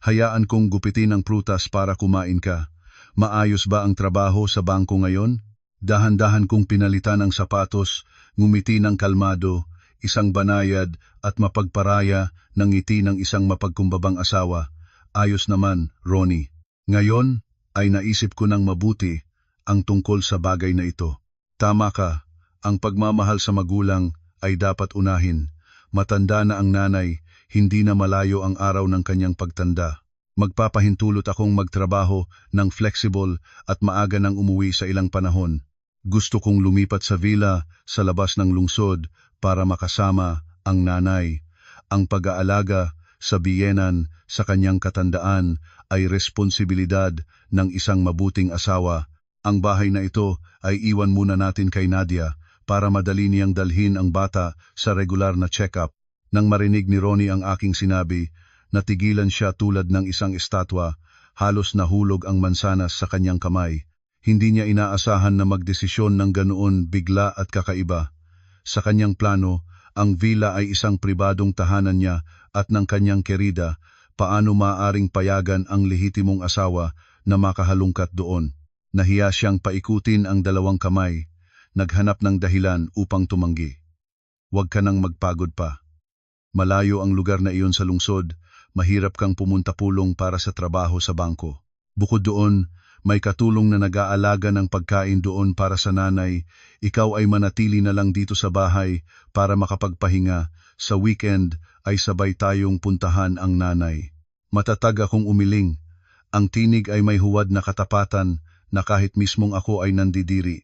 Hayaan kong gupitin ang prutas para kumain ka. Maayos ba ang trabaho sa bangko ngayon? Dahan-dahan kong pinalitan ang sapatos, ngumiti ng kalmado, isang banayad at mapagparaya ng ngiti ng isang mapagkumbabang asawa. Ayos naman, Ronnie. Ngayon ay naisip ko ng mabuti ang tungkol sa bagay na ito. Tama ka. Ang pagmamahal sa magulang ay dapat unahin. Matanda na ang nanay, hindi na malayo ang araw ng kanyang pagtanda. Magpapahintulot akong magtrabaho ng flexible at maaga nang umuwi sa ilang panahon. Gusto kong lumipat sa villa sa labas ng lungsod para makasama ang nanay. Ang pag-aalaga sa biyenan sa kanyang katandaan ay responsibilidad ng isang mabuting asawa. Ang bahay na ito ay iwan muna natin kay Nadia para madali niyang dalhin ang bata sa regular na check-up. Nang marinig ni Ronnie ang aking sinabi, natigilan siya tulad ng isang estatwa, halos nahulog ang mansanas sa kanyang kamay. Hindi niya inaasahan na magdesisyon ng ganoon bigla at kakaiba. Sa kanyang plano, ang villa ay isang pribadong tahanan niya at ng kanyang kerida, paano maaaring payagan ang lehitimong asawa na makahalungkat doon. Nahiya siyang paikutin ang dalawang kamay. Naghanap ng dahilan upang tumanggi. Huwag ka nang magpagod pa. Malayo ang lugar na iyon sa lungsod, mahirap kang pumunta pulong para sa trabaho sa bangko. Bukod doon, may katulong na nag-aalaga ng pagkain doon para sa nanay. Ikaw ay manatili na lang dito sa bahay para makapagpahinga. Sa weekend ay sabay tayong puntahan ang nanay. Matatag akong umiling. Ang tinig ay may huwad na katapatan na kahit mismong ako ay nandidiri.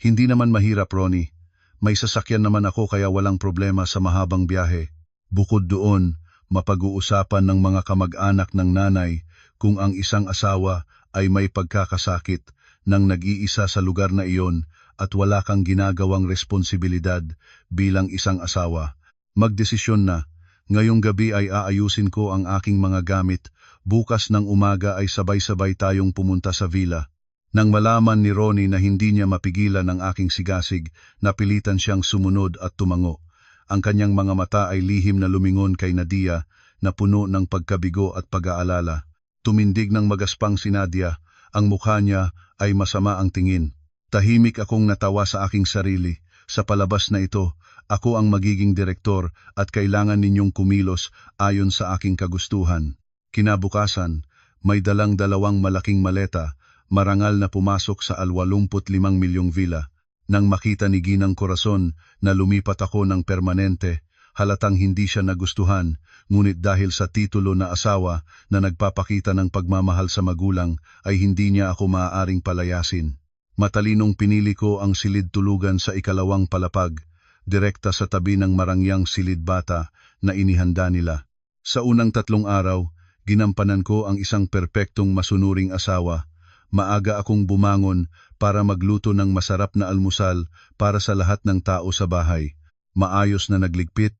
Hindi naman mahirap, Ronnie. May sasakyan naman ako kaya walang problema sa mahabang biyahe. Bukod doon, mapag-uusapan ng mga kamag-anak ng nanay kung ang isang asawa ay may pagkakasakit nang nag-iisa sa lugar na iyon at wala kang ginagawang responsibilidad bilang isang asawa. Magdesisyon na, ngayong gabi ay aayusin ko ang aking mga gamit, bukas ng umaga ay sabay-sabay tayong pumunta sa villa. Nang malaman ni Ronnie na hindi niya mapigilan ang aking sigasig, napilitan siyang sumunod at tumango. Ang kanyang mga mata ay lihim na lumingon kay Nadia na puno ng pagkabigo at pag-aalala. Tumindig ng magaspang si Nadia, ang mukha niya ay masama ang tingin. Tahimik akong natawa sa aking sarili. Sa palabas na ito, ako ang magiging direktor at kailangan ninyong kumilos ayon sa aking kagustuhan. Kinabukasan, may dalang 2 malaking maleta, marangal na pumasok sa 85 milyong villa. Nang makita ni Ginang Corazon na lumipat ako ng permanente, Halatang hindi siya nagustuhan, ngunit dahil sa titulo na asawa na nagpapakita ng pagmamahal sa magulang ay hindi niya ako maaaring palayasin. Matalinong pinili ko ang silid tulugan sa ikalawang palapag, direkta sa tabi ng marangyang silid bata na inihanda nila. Sa unang 3 araw, ginampanan ko ang isang perpektong masunuring asawa. Maaga akong bumangon para magluto ng masarap na almusal para sa lahat ng tao sa bahay. Maayos na nagligpit.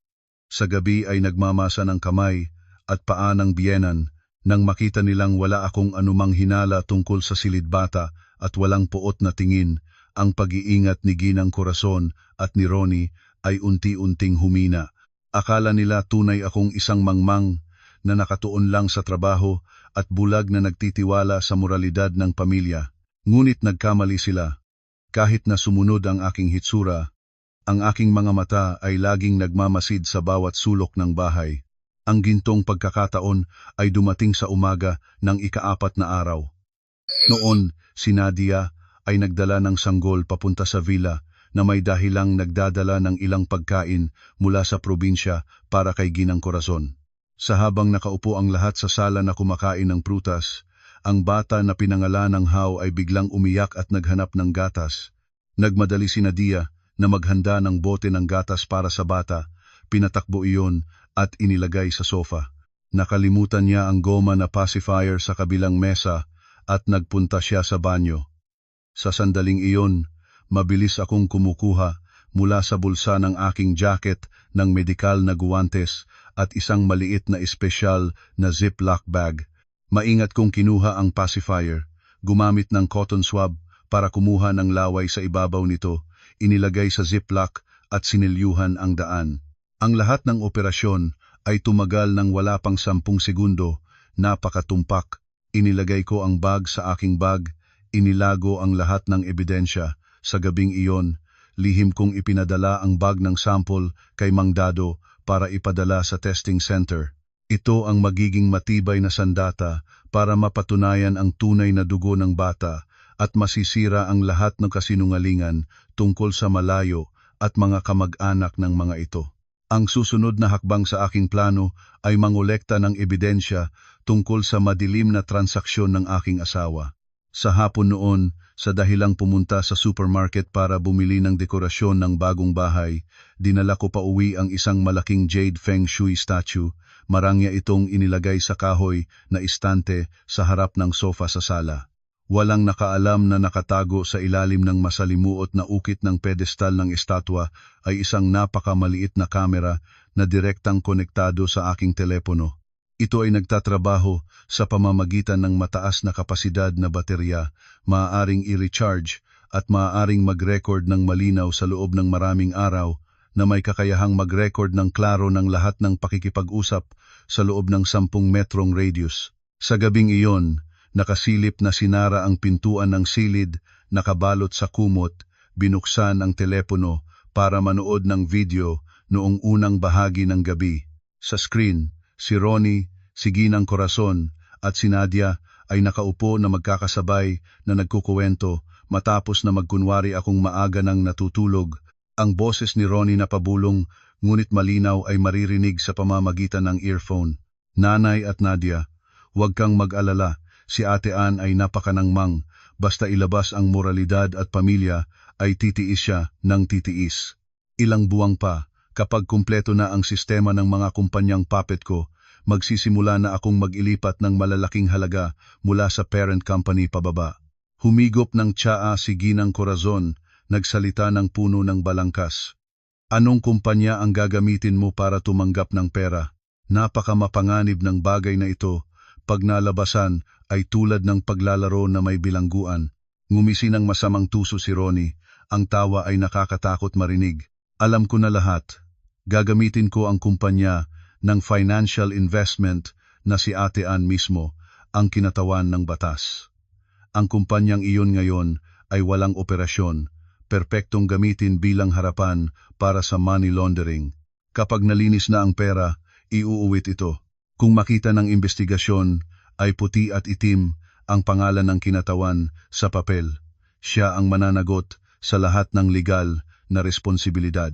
Sa gabi ay nagmamasa ng kamay at paa ng biyenan nang makita nilang wala akong anumang hinala tungkol sa silid bata at walang puot na tingin. Ang pag-iingat ni Ginang Corazon at ni Ronnie ay unti-unting humina. Akala nila tunay akong isang mangmang na nakatuon lang sa trabaho at bulag na nagtitiwala sa moralidad ng pamilya. Ngunit nagkamali sila. Kahit na sumunod ang aking hitsura, ang aking mga mata ay laging nagmamasid sa bawat sulok ng bahay. Ang gintong pagkakataon ay dumating sa umaga ng ika-4 na araw. Noon, si Nadia ay nagdala ng sanggol papunta sa villa na may dahilang nagdadala ng ilang pagkain mula sa probinsya para kay Ginang Corazon. Sa habang nakaupo ang lahat sa sala na kumakain ng prutas, ang bata na pinangalan ng Hao ay biglang umiyak at naghanap ng gatas. Nagmadali si Nadia na maghanda ng bote ng gatas para sa bata, pinatakbo iyon at inilagay sa sofa. Nakalimutan niya ang goma na pacifier sa kabilang mesa at nagpunta siya sa banyo. Sa sandaling iyon, mabilis akong kumukuha mula sa bulsa ng aking jacket ng medikal na guwantes at isang maliit na espesyal na ziplock bag. Maingat kong kinuha ang pacifier, gumamit ng cotton swab para kumuha ng laway sa ibabaw nito, inilagay sa ziplock at sinilyuhan ang daan. Ang lahat ng operasyon ay tumagal ng wala pang 10 segundo, napakatumpak. Inilagay ko ang bag sa aking bag, inilago ang lahat ng ebidensya. Sa gabing iyon, lihim kong ipinadala ang bag ng sample kay Mang Dado para ipadala sa testing center. Ito ang magiging matibay na sandata para mapatunayan ang tunay na dugo ng bata at masisira ang lahat ng kasinungalingan tungkol sa malayo at mga kamag-anak ng mga ito. Ang susunod na hakbang sa aking plano ay mangolekta ng ebidensya tungkol sa madilim na transaksyon ng aking asawa. Sa hapon noon, sa dahilang pumunta sa supermarket para bumili ng dekorasyon ng bagong bahay, dinala ko pa uwi ang isang malaking jade feng shui statue. Marangya itong inilagay sa kahoy na istante sa harap ng sofa sa sala. Walang nakaalam na nakatago sa ilalim ng masalimuot na ukit ng pedestal ng estatwa ay isang napakamaliit na kamera na direktang konektado sa aking telepono. Ito ay nagtatrabaho sa pamamagitan ng mataas na kapasidad na baterya, maaaring i-recharge at maaaring mag-record ng malinaw sa loob ng maraming araw na may kakayahang mag-record ng klaro ng lahat ng pakikipag-usap sa loob ng 10 metrong radius. Sa gabing iyon, nakasilip na sinara ang pintuan ng silid, nakabalot sa kumot, binuksan ang telepono para manood ng video noong unang bahagi ng gabi. Sa screen, si Ronnie, si Ginang Corazon at si Nadia ay nakaupo na magkakasabay na nagkukuwento matapos na magkunwari akong maaga nang natutulog. Ang boses ni Ronnie na pabulong ngunit malinaw ay maririnig sa pamamagitan ng earphone. Nanay at Nadia, huwag kang mag-alala, si Ate Ann ay napakanangmang, basta ilabas ang moralidad at pamilya ay titiis siya ng titiis. Ilang buwang pa, kapag kumpleto na ang sistema ng mga kumpanyang puppet ko, magsisimula na akong mag-ilipat ng malalaking halaga mula sa parent company pababa. Humigop ng tsaa si Ginang Corazon, nagsalita ng puno ng balangkas. Anong kumpanya ang gagamitin mo para tumanggap ng pera? Napakamapanganib ng bagay na ito. Pag nalabasan ay tulad ng paglalaro na may bilangguan. Ngumisi ng masamang tuso si Ronnie. Ang tawa ay nakakatakot marinig. Alam ko na lahat. Gagamitin ko ang kumpanya ng financial investment na si Ate Ann mismo, ang kinatawan ng batas. Ang kumpanyang iyon ngayon ay walang operasyon, perpektong gamitin bilang harapan para sa money laundering. Kapag nalinis na ang pera, iuuwit ito. Kung makita ng investigasyon, ay puti at itim ang pangalan ng kinatawan sa papel. Siya ang mananagot sa lahat ng legal na responsibilidad.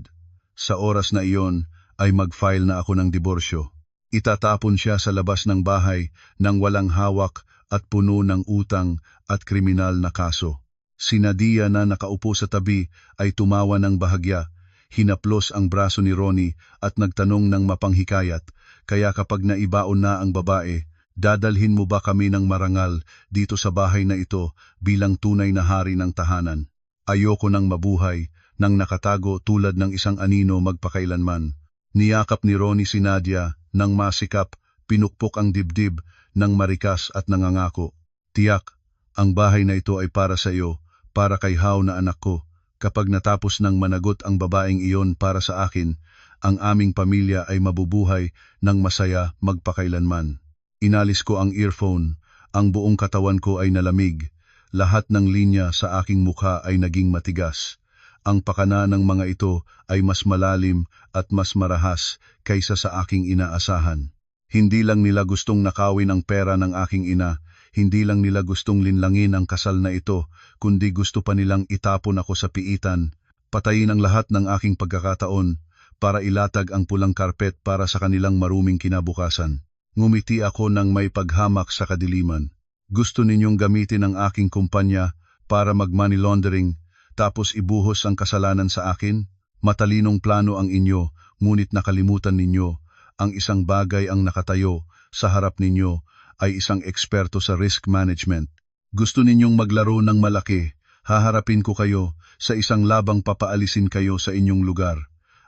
Sa oras na iyon, ay mag-file na ako ng diborsyo. Itatapon siya sa labas ng bahay nang walang hawak at puno ng utang at kriminal na kaso. Si Nadia na nakaupo sa tabi ay tumawa ng bahagya, hinaplos ang braso ni Ronnie at nagtanong ng mapanghikayat, kaya kapag naibaon na ang babae, dadalhin mo ba kami ng marangal dito sa bahay na ito bilang tunay na hari ng tahanan? Ayoko nang mabuhay, nang nakatago tulad ng isang anino magpakailanman. Niyakap ni Ronnie si Nadia, nang masikap, pinukpok ang dibdib, ng marikas at nangangako. Tiyak, ang bahay na ito ay para sa iyo, para kay Hao na anak ko. Kapag natapos ng managot ang babaeng iyon para sa akin, ang aming pamilya ay mabubuhay ng masaya magpakailanman. Inalis ko ang earphone, ang buong katawan ko ay nalamig, lahat ng linya sa aking mukha ay naging matigas. Ang pakana ng mga ito ay mas malalim at mas marahas kaysa sa aking inaasahan. Hindi lang nila gustong nakawin ang pera ng aking ina, hindi lang nila gustong linlangin ang kasal na ito, kundi gusto pa nilang itapon ako sa piitan, patayin ang lahat ng aking pagkakataon, para ilatag ang pulang karpet para sa kanilang maruming kinabukasan. Ngumiti ako ng may paghamak sa kadiliman. Gusto ninyong gamitin ang aking kumpanya para mag-money laundering, tapos ibuhos ang kasalanan sa akin? Matalinong plano ang inyo, ngunit nakalimutan ninyo, ang isang bagay ang nakatayo sa harap ninyo ay isang eksperto sa risk management. Gusto ninyong maglaro ng malaki, haharapin ko kayo sa isang labang papaalisin kayo sa inyong lugar.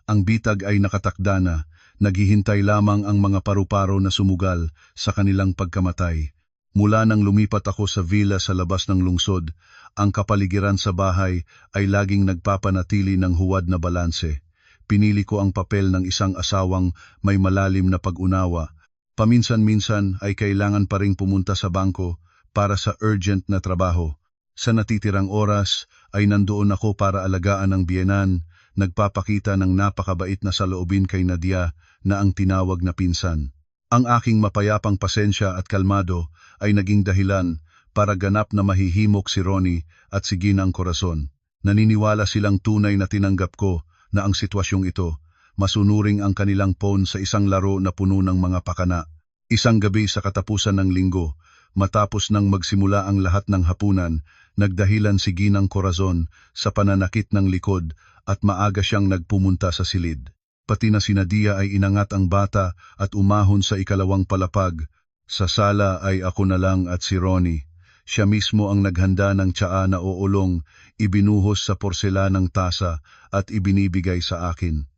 Ang bitag ay nakatakda na, naghihintay lamang ang mga paru-paro na sumugal sa kanilang pagkamatay. Mula nang lumipat ako sa villa sa labas ng lungsod, ang kapaligiran sa bahay ay laging nagpapanatili ng huwad na balanse. Pinili ko ang papel ng isang asawang may malalim na pag-unawa. Paminsan-minsan ay kailangan pa ring pumunta sa bangko para sa urgent na trabaho. Sa natitirang oras ay nandoon ako para alagaan ang biyenan, nagpapakita ng napakabait na saloobin kay Nadia na ang tinawag na pinsan. Ang aking mapayapang pasensya at kalmado ay naging dahilan para ganap na mahihimok si Ronnie at si Ginang Corazon. Naniniwala silang tunay na tinanggap ko na ang sitwasyong ito, masunuring ang kanilang phone sa isang laro na puno ng mga pakana. Isang gabi sa katapusan ng linggo, matapos nang magsimula ang lahat ng hapunan, nagdahilan si Ginang Corazon sa pananakit ng likod at maaga siyang nagpumunta sa silid. Pati na si Nadia ay inangat ang bata at umahon sa ikalawang palapag. Sa sala ay ako na lang at si Ronnie. Siya mismo ang naghanda ng tsaa na uulong, ibinuhos sa porselanang tasa at ibinibigay sa akin.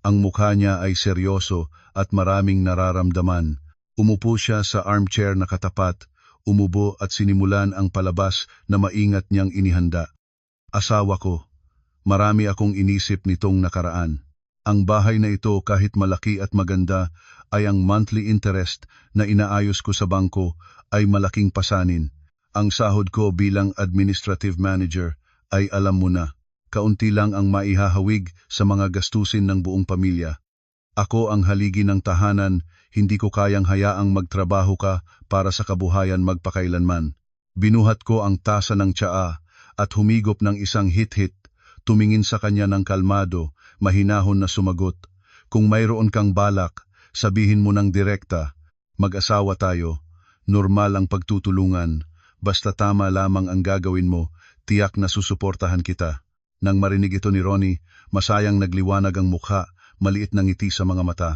Ang mukha niya ay seryoso at maraming nararamdaman. Umupo siya sa armchair na katapat, umubo at sinimulan ang palabas na maingat niyang inihanda. Asawa ko, marami akong inisip nitong nakaraan. Ang bahay na ito kahit malaki at maganda ay ang monthly interest na inaayos ko sa bangko ay malaking pasanin. Ang sahod ko bilang administrative manager ay alam mo na, kaunti lang ang maihahawig sa mga gastusin ng buong pamilya. Ako ang haligi ng tahanan, hindi ko kayang hayaang magtrabaho ka para sa kabuhayan magpakailanman. Binuhat ko ang tasa ng tsaa at humigop ng isang hit-hit, tumingin sa kanya ng kalmado, mahinahon na sumagot. Kung mayroon kang balak, sabihin mo ng direkta, mag-asawa tayo, normal ang pagtutulungan, basta tama lamang ang gagawin mo, tiyak na susuportahan kita. Nang marinig ito ni Ronnie, masayang nagliwanag ang mukha, maliit na ngiti sa mga mata.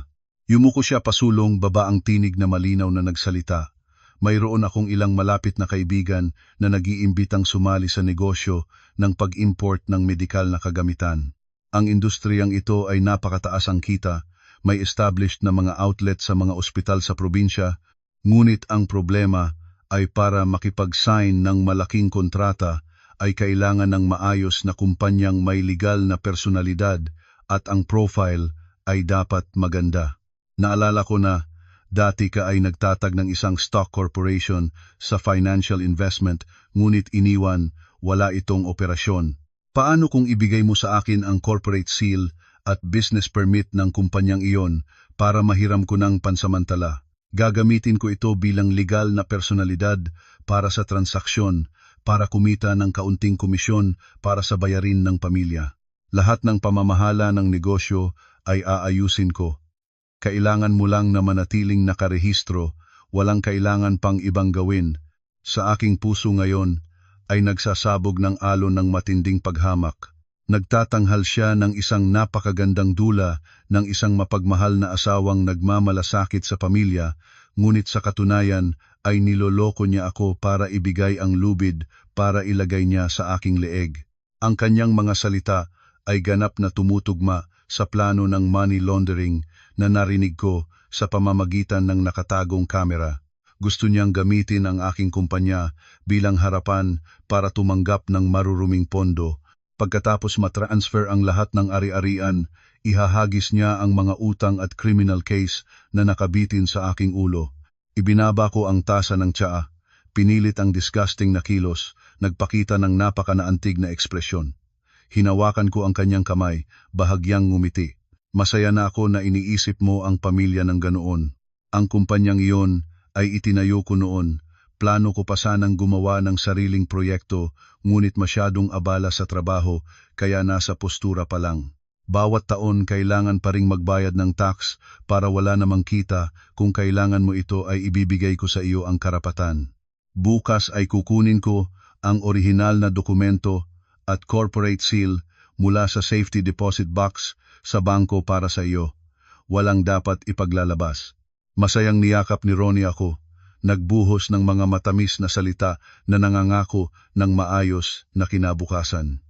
Yumuko siya pasulong, baba ang tinig na malinaw na nagsalita. Mayroon akong ilang malapit na kaibigan na nag-iimbitang sumali sa negosyo ng pag-import ng medikal na kagamitan. Ang industriyang ito ay napakataas ang kita, may established na mga outlet sa mga ospital sa probinsya, ngunit ang problema ay para makipag-sign ng malaking kontrata ay kailangan ng maayos na kumpanyang may legal na personalidad at ang profile ay dapat maganda. Naalala ko na, dati ka ay nagtatag ng isang stock corporation sa financial investment, ngunit iniwan, wala itong operasyon. Paano kung ibigay mo sa akin ang corporate seal at business permit ng kumpanyang iyon para mahiram ko ng pansamantala? Gagamitin ko ito bilang legal na personalidad para sa transaksyon, para kumita ng kaunting komisyon para sa bayarin ng pamilya. Lahat ng pamamahala ng negosyo ay aayusin ko. Kailangan mo lang na manatiling nakarehistro, walang kailangan pang ibang gawin. Sa aking puso ngayon ay nagsasabog ng alon ng matinding paghamak. Nagtatanghal siya ng isang napakagandang dula ng isang mapagmahal na asawang nagmamalasakit sa pamilya, ngunit sa katunayan ay niloloko niya ako para ibigay ang lubid para ilagay niya sa aking leeg. Ang kanyang mga salita ay ganap na tumutugma sa plano ng money laundering na narinig ko sa pamamagitan ng nakatagong kamera. Gusto niyang gamitin ang aking kumpanya bilang harapan para tumanggap ng maruruming pondo. Pagkatapos matransfer ang lahat ng ari-arian, ihahagis niya ang mga utang at criminal case na nakabitin sa aking ulo. Ibinaba ko ang tasa ng tsaa, pinilit ang disgusting na kilos, nagpakita ng napakanaantig na ekspresyon. Hinawakan ko ang kanyang kamay, bahagyang ngumiti. Masaya na ako na iniisip mo ang pamilya ng ganoon. Ang kumpanyang iyon ay itinayo ko noon. Plano ko pa sanang gumawa ng sariling proyekto, ngunit masyadong abala sa trabaho, kaya nasa postura pa lang. Bawat taon kailangan pa ring magbayad ng tax para wala namang kita. Kung kailangan mo ito ay ibibigay ko sa iyo ang karapatan. Bukas ay kukunin ko ang orihinal na dokumento at corporate seal mula sa safety deposit box sa bangko para sa iyo. Walang dapat ipaglalabas. Masayang niyakap ni Ronnie ako. Nagbuhos ng mga matamis na salita na nangangako ng maayos na kinabukasan.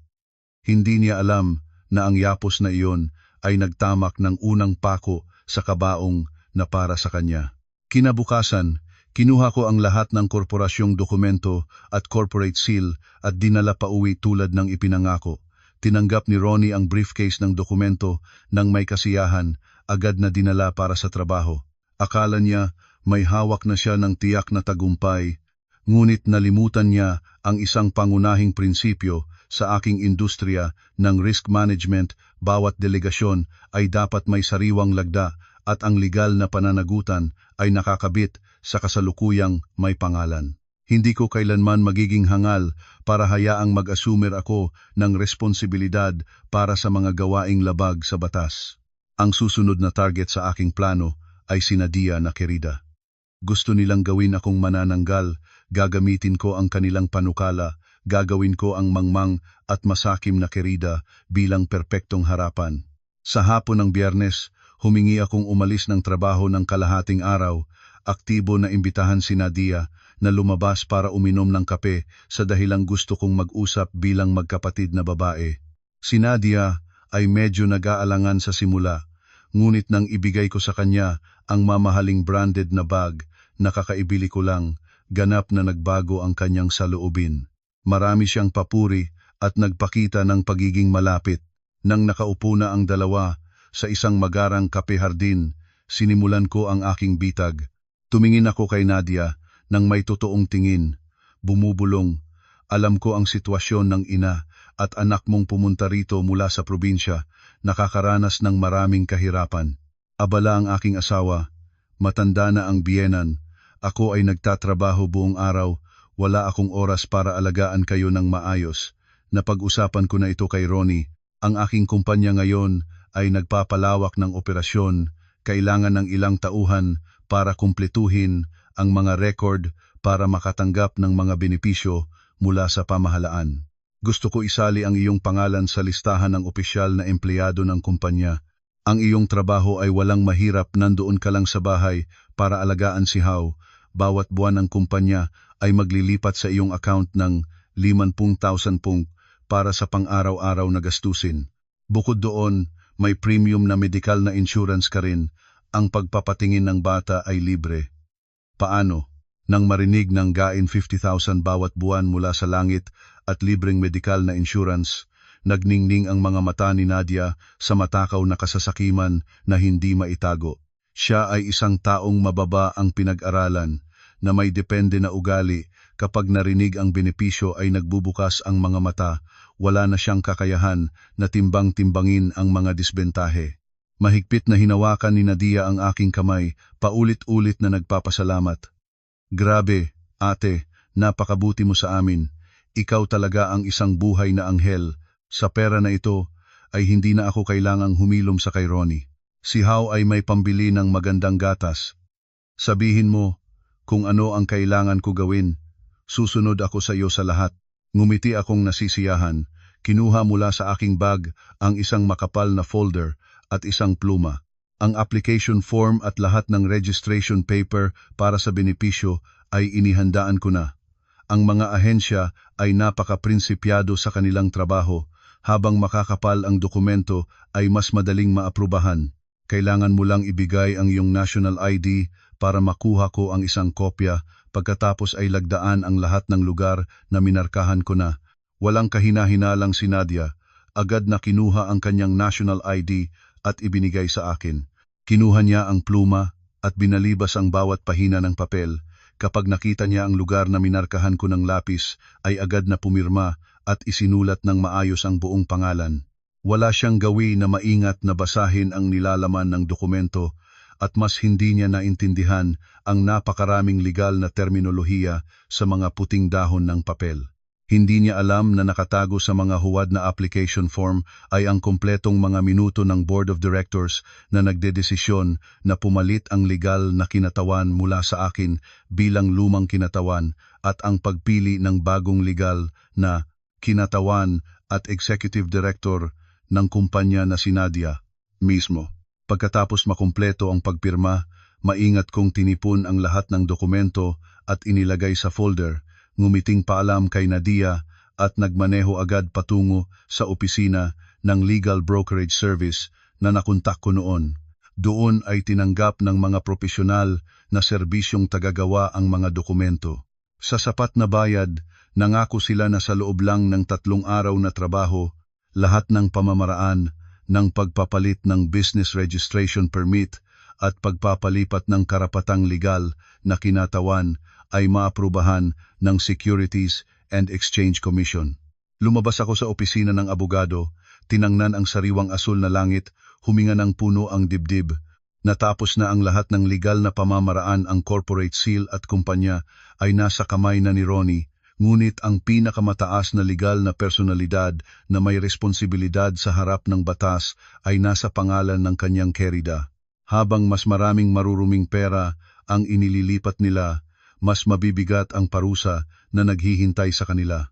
Hindi niya alam na ang yapos na iyon ay nagtamak ng unang pako sa kabaong na para sa kanya. Kinabukasan, kinuha ko ang lahat ng korporasyong dokumento at corporate seal at dinala pa uwi tulad ng ipinangako. Tinanggap ni Ronnie ang briefcase ng dokumento nang may kasiyahan, agad na dinala para sa trabaho. Akala niya may hawak na siya ng tiyak na tagumpay, ngunit nalimutan niya ang isang pangunahing prinsipyo sa aking industriya ng risk management. Bawat delegasyon ay dapat may sariwang lagda at ang legal na pananagutan ay nakakabit sa kasalukuyang may pangalan. Hindi ko kailanman magiging hangal para hayaang mag-assumer ako ng responsibilidad para sa mga gawaing labag sa batas. Ang susunod na target sa aking plano ay si Nadia na Querida. Gusto nilang gawin akong manananggal, gagamitin ko ang kanilang panukala, gagawin ko ang mangmang at masakim na Querida bilang perpektong harapan. Sa hapon ng Biyernes, humingi akong umalis ng trabaho ng kalahating araw. Aktibo na imbitahan si Nadia na lumabas para uminom ng kape sa dahilang gusto kong mag-usap bilang magkapatid na babae. Si Nadia ay medyo nag-aalangan sa simula, ngunit nang ibigay ko sa kanya ang mamahaling branded na bag na kakaibili ko lang, ganap na nagbago ang kanyang saloobin. Marami siyang papuri at nagpakita ng pagiging malapit. Nang nakaupo na ang dalawa sa isang magarang kape-hardin, sinimulan ko ang aking bitag. Tumingin ako kay Nadia nang may totoong tingin. Bumubulong, alam ko ang sitwasyon ng ina at anak mong pumunta rito mula sa probinsya, nakakaranas ng maraming kahirapan. Abala ang aking asawa, matanda na ang biyenan. Ako ay nagtatrabaho buong araw, wala akong oras para alagaan kayo ng maayos. Napag-usapan ko na ito kay Ronnie. Ang aking kumpanya ngayon ay nagpapalawak ng operasyon, kailangan ng ilang tauhan para kumpletuhin ang mga record para makatanggap ng mga benepisyo mula sa pamahalaan. Gusto ko isali ang iyong pangalan sa listahan ng opisyal na empleyado ng kumpanya. Ang iyong trabaho ay walang mahirap, nandoon ka lang sa bahay para alagaan si How. Bawat buwan ng kumpanya ay maglilipat sa iyong account ng 50,000 para sa pang-araw-araw na gastusin. Bukod doon, may premium na medical na insurance ka rin. Ang pagpapatingin ng bata ay libre. Paano? Nang marinig ng gain 50,000 bawat buwan mula sa langit at libreng medical na insurance, nagningning ang mga mata ni Nadia sa matakaw na kasasakiman na hindi maitago. Siya ay isang taong mababa ang pinag-aralan, na may depende na ugali. Kapag narinig ang benepisyo ay nagbubukas ang mga mata, wala na siyang kakayahan na timbang-timbangin ang mga disbentahe. Mahigpit na hinawakan ni Nadia ang aking kamay, paulit-ulit na nagpapasalamat. Grabe, ate, napakabuti mo sa amin. Ikaw talaga ang isang buhay na anghel. Sa pera na ito, ay hindi na ako kailangang humilom sa kay Ronnie. Si Hao ay may pambili ng magandang gatas. Sabihin mo kung ano ang kailangan ko gawin. Susunod ako sa iyo sa lahat. Ngumiti akong nasisiyahan. Kinuha mula sa aking bag ang isang makapal na folder at isang pluma. Ang application form at lahat ng registration paper para sa benepisyo ay inihandaan ko na. Ang mga ahensya ay napaka-prinsipyado sa kanilang trabaho. Habang makakapal ang dokumento ay mas madaling maaprubahan. Kailangan mo lang ibigay ang iyong national ID para makuha ko ang isang kopya, pagkatapos ay lagdaan ang lahat ng lugar na minarkahan ko na. Walang kahina-hinalang si Nadia, agad na kinuha ang kanyang national ID at ibinigay sa akin. Kinuha niya ang pluma at binalibas ang bawat pahina ng papel. Kapag nakita niya ang lugar na minarkahan ko ng lapis, ay agad na pumirma at isinulat ng maayos ang buong pangalan. Wala siyang gawi na maingat na basahin ang nilalaman ng dokumento at mas hindi niya naintindihan ang napakaraming legal na terminolohiya sa mga puting dahon ng papel. Hindi niya alam na nakatago sa mga huwad na application form ay ang kumpletong mga minuto ng Board of Directors na nagdedesisyon na pumalit ang legal na kinatawan mula sa akin bilang lumang kinatawan at ang pagpili ng bagong legal na kinatawan at executive director ng kumpanya na si Nadia mismo. Pagkatapos makumpleto ang pagpirma, maingat kong tinipon ang lahat ng dokumento at inilagay sa folder. Ngumiting paalam kay Nadia at nagmaneho agad patungo sa opisina ng Legal Brokerage Service na nakontak ko noon. Doon ay tinanggap ng mga profesional na serbisyong tagagawa ang mga dokumento. Sa sapat na bayad, nangako sila na sa loob lang ng 3 araw na trabaho, lahat ng pamamaraan ng pagpapalit ng business registration permit at pagpapalipat ng karapatang legal na kinatawan ay maaprubahan ng Securities and Exchange Commission. Lumabas ako sa opisina ng abogado, tinangnan ang sariwang asul na langit, huminga ng puno ang dibdib. Natapos na ang lahat ng legal na pamamaraan, ang corporate seal at kumpanya ay nasa kamay na ni Ronnie. Ngunit ang pinakamataas na legal na personalidad na may responsibilidad sa harap ng batas ay nasa pangalan ng kanyang Kerida. Habang mas maraming maruruming pera ang inililipat nila, mas mabibigat ang parusa na naghihintay sa kanila.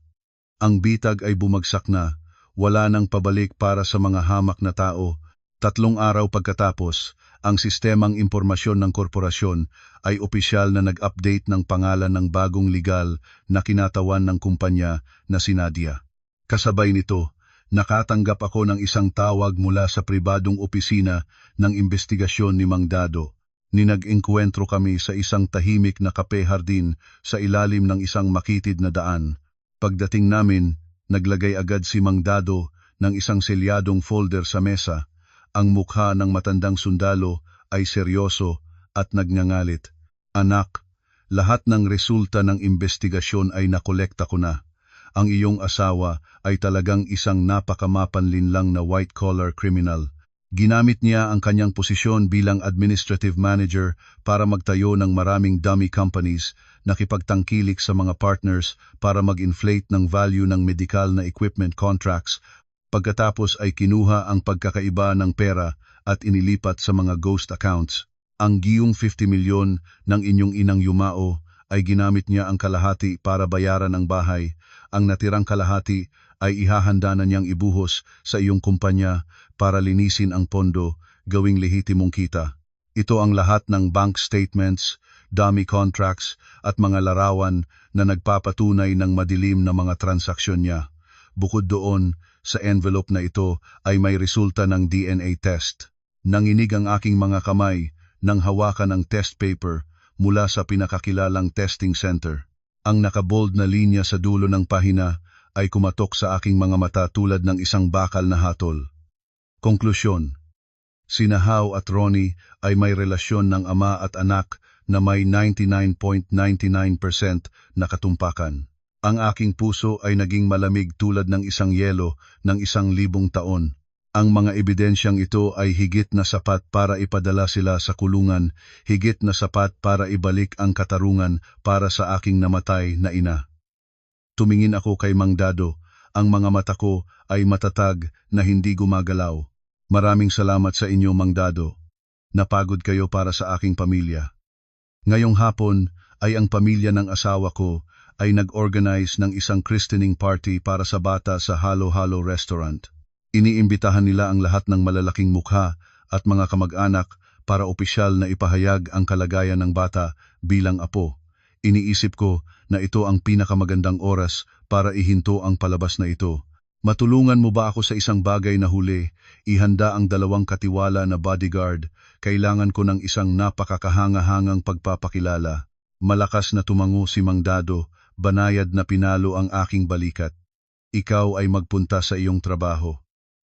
Ang bitag ay bumagsak na, wala nang pabalik para sa mga hamak na tao. 3 araw pagkatapos, ang sistemang impormasyon ng korporasyon ay opisyal na nag-update ng pangalan ng bagong legal na kinatawan ng kumpanya na si Nadia. Kasabay nito, nakatanggap ako ng isang tawag mula sa pribadong opisina ng investigasyon ni Mang Dado. Ninag-engkwentro kami sa isang tahimik na kape hardin sa ilalim ng isang makitid na daan. Pagdating namin, naglagay agad si Mang Dado ng isang selyadong folder sa mesa. Ang mukha ng matandang sundalo ay seryoso at nagngangalit. Anak, lahat ng resulta ng investigasyon ay nakolekta ko na. Ang iyong asawa ay talagang isang napakamapanlinlang na white-collar criminal. Ginamit niya ang kanyang posisyon bilang administrative manager para magtayo ng maraming dummy companies, nakipagtangkilik sa mga partners para mag-inflate ng value ng medical na equipment contracts. Pagkatapos ay kinuha ang pagkakaiba ng pera at inilipat sa mga ghost accounts. Ang giyong 50 milyon ng inyong inang Yumao ay ginamit niya ang kalahati para bayaran ang bahay. Ang natirang kalahati ay ihahanda na niyang ibuhos sa iyong kumpanya para linisin ang pondo, gawing lehitimong kita. Ito ang lahat ng bank statements, dummy contracts at mga larawan na nagpapatunay ng madilim na mga transaksyon niya. Bukod doon, sa envelope na ito ay may resulta ng DNA test. Nanginig ang aking mga kamay nang hawakan ang test paper mula sa pinakakilalang testing center. Ang nakabold na linya sa dulo ng pahina ay kumatok sa aking mga mata tulad ng isang bakal na hatol. Konklusyon: sina Hao at Ronnie ay may relasyon ng ama at anak na may 99.99% na katumpakan. Ang aking puso ay naging malamig tulad ng isang yelo ng 1,000 taon. Ang mga ebidensyang ito ay higit na sapat para ipadala sila sa kulungan, higit na sapat para ibalik ang katarungan para sa aking namatay na ina. Tumingin ako kay Mang Dado, ang mga mata ko ay matatag na hindi gumagalaw. Maraming salamat sa inyo, Mang Dado. Napagod kayo para sa aking pamilya. Ngayong hapon ay ang pamilya ng asawa ko ay nag-organize ng isang christening party para sa bata sa Halo Halo Restaurant. Iniimbitahan nila ang lahat ng malalaking mukha at mga kamag-anak para opisyal na ipahayag ang kalagayan ng bata bilang apo. Iniisip ko na ito ang pinakamagandang oras para ihinto ang palabas na ito. Matulungan mo ba ako sa isang bagay na huli? Ihanda ang 2 katiwala na bodyguard. Kailangan ko ng isang napakakahanga-hangang pagpapakilala. Malakas na tumango si Mang Dado, banayad na pinalo ang aking balikat. Ikaw ay magpunta sa iyong trabaho.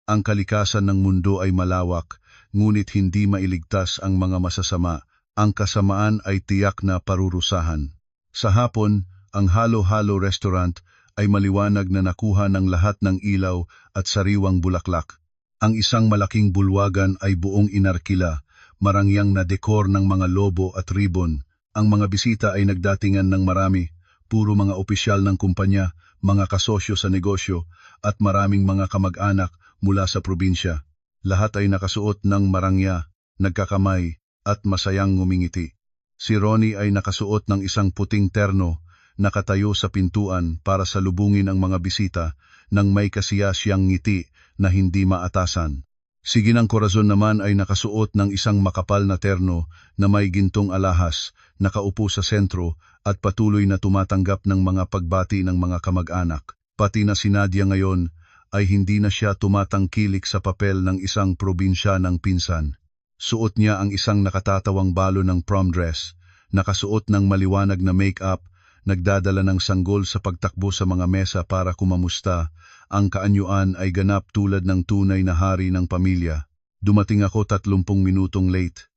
Ang kalikasan ng mundo ay malawak, ngunit hindi mailigtas ang mga masasama. Ang kasamaan ay tiyak na parurusahan. Sa hapon, ang Halo Halo Restaurant ay maliwanag na nakuha ng lahat ng ilaw at sariwang bulaklak. Ang isang malaking bulwagan ay buong inarkila, marangyang na dekor ng mga lobo at ribbon. Ang mga bisita ay nagdatingan ng marami, puro mga opisyal ng kumpanya, mga kasosyo sa negosyo, at maraming mga kamag-anak mula sa probinsya. Lahat ay nakasuot ng marangya, nagkakamay, at masayang ngumingiti. Si Ronnie ay nakasuot ng isang puting terno, nakatayo sa pintuan para salubungin ang mga bisita nang may kasiya siyang ngiti na hindi maatasan. Si Ginang Corazon naman ay nakasuot ng isang makapal na terno na may gintong alahas, nakaupo sa sentro at patuloy na tumatanggap ng mga pagbati ng mga kamag-anak. Pati na si Nadia ngayon ay hindi na siya tumatangkilik sa papel ng isang probinsyanang pinsan. Suot niya ang isang nakatatawang balo ng prom dress, nakasuot ng maliwanag na make-up, nagdadala ng sanggol sa pagtakbo sa mga mesa para kumamusta. Ang kaanyuan ay ganap tulad ng tunay na hari ng pamilya. Dumating ako 30 minutong late.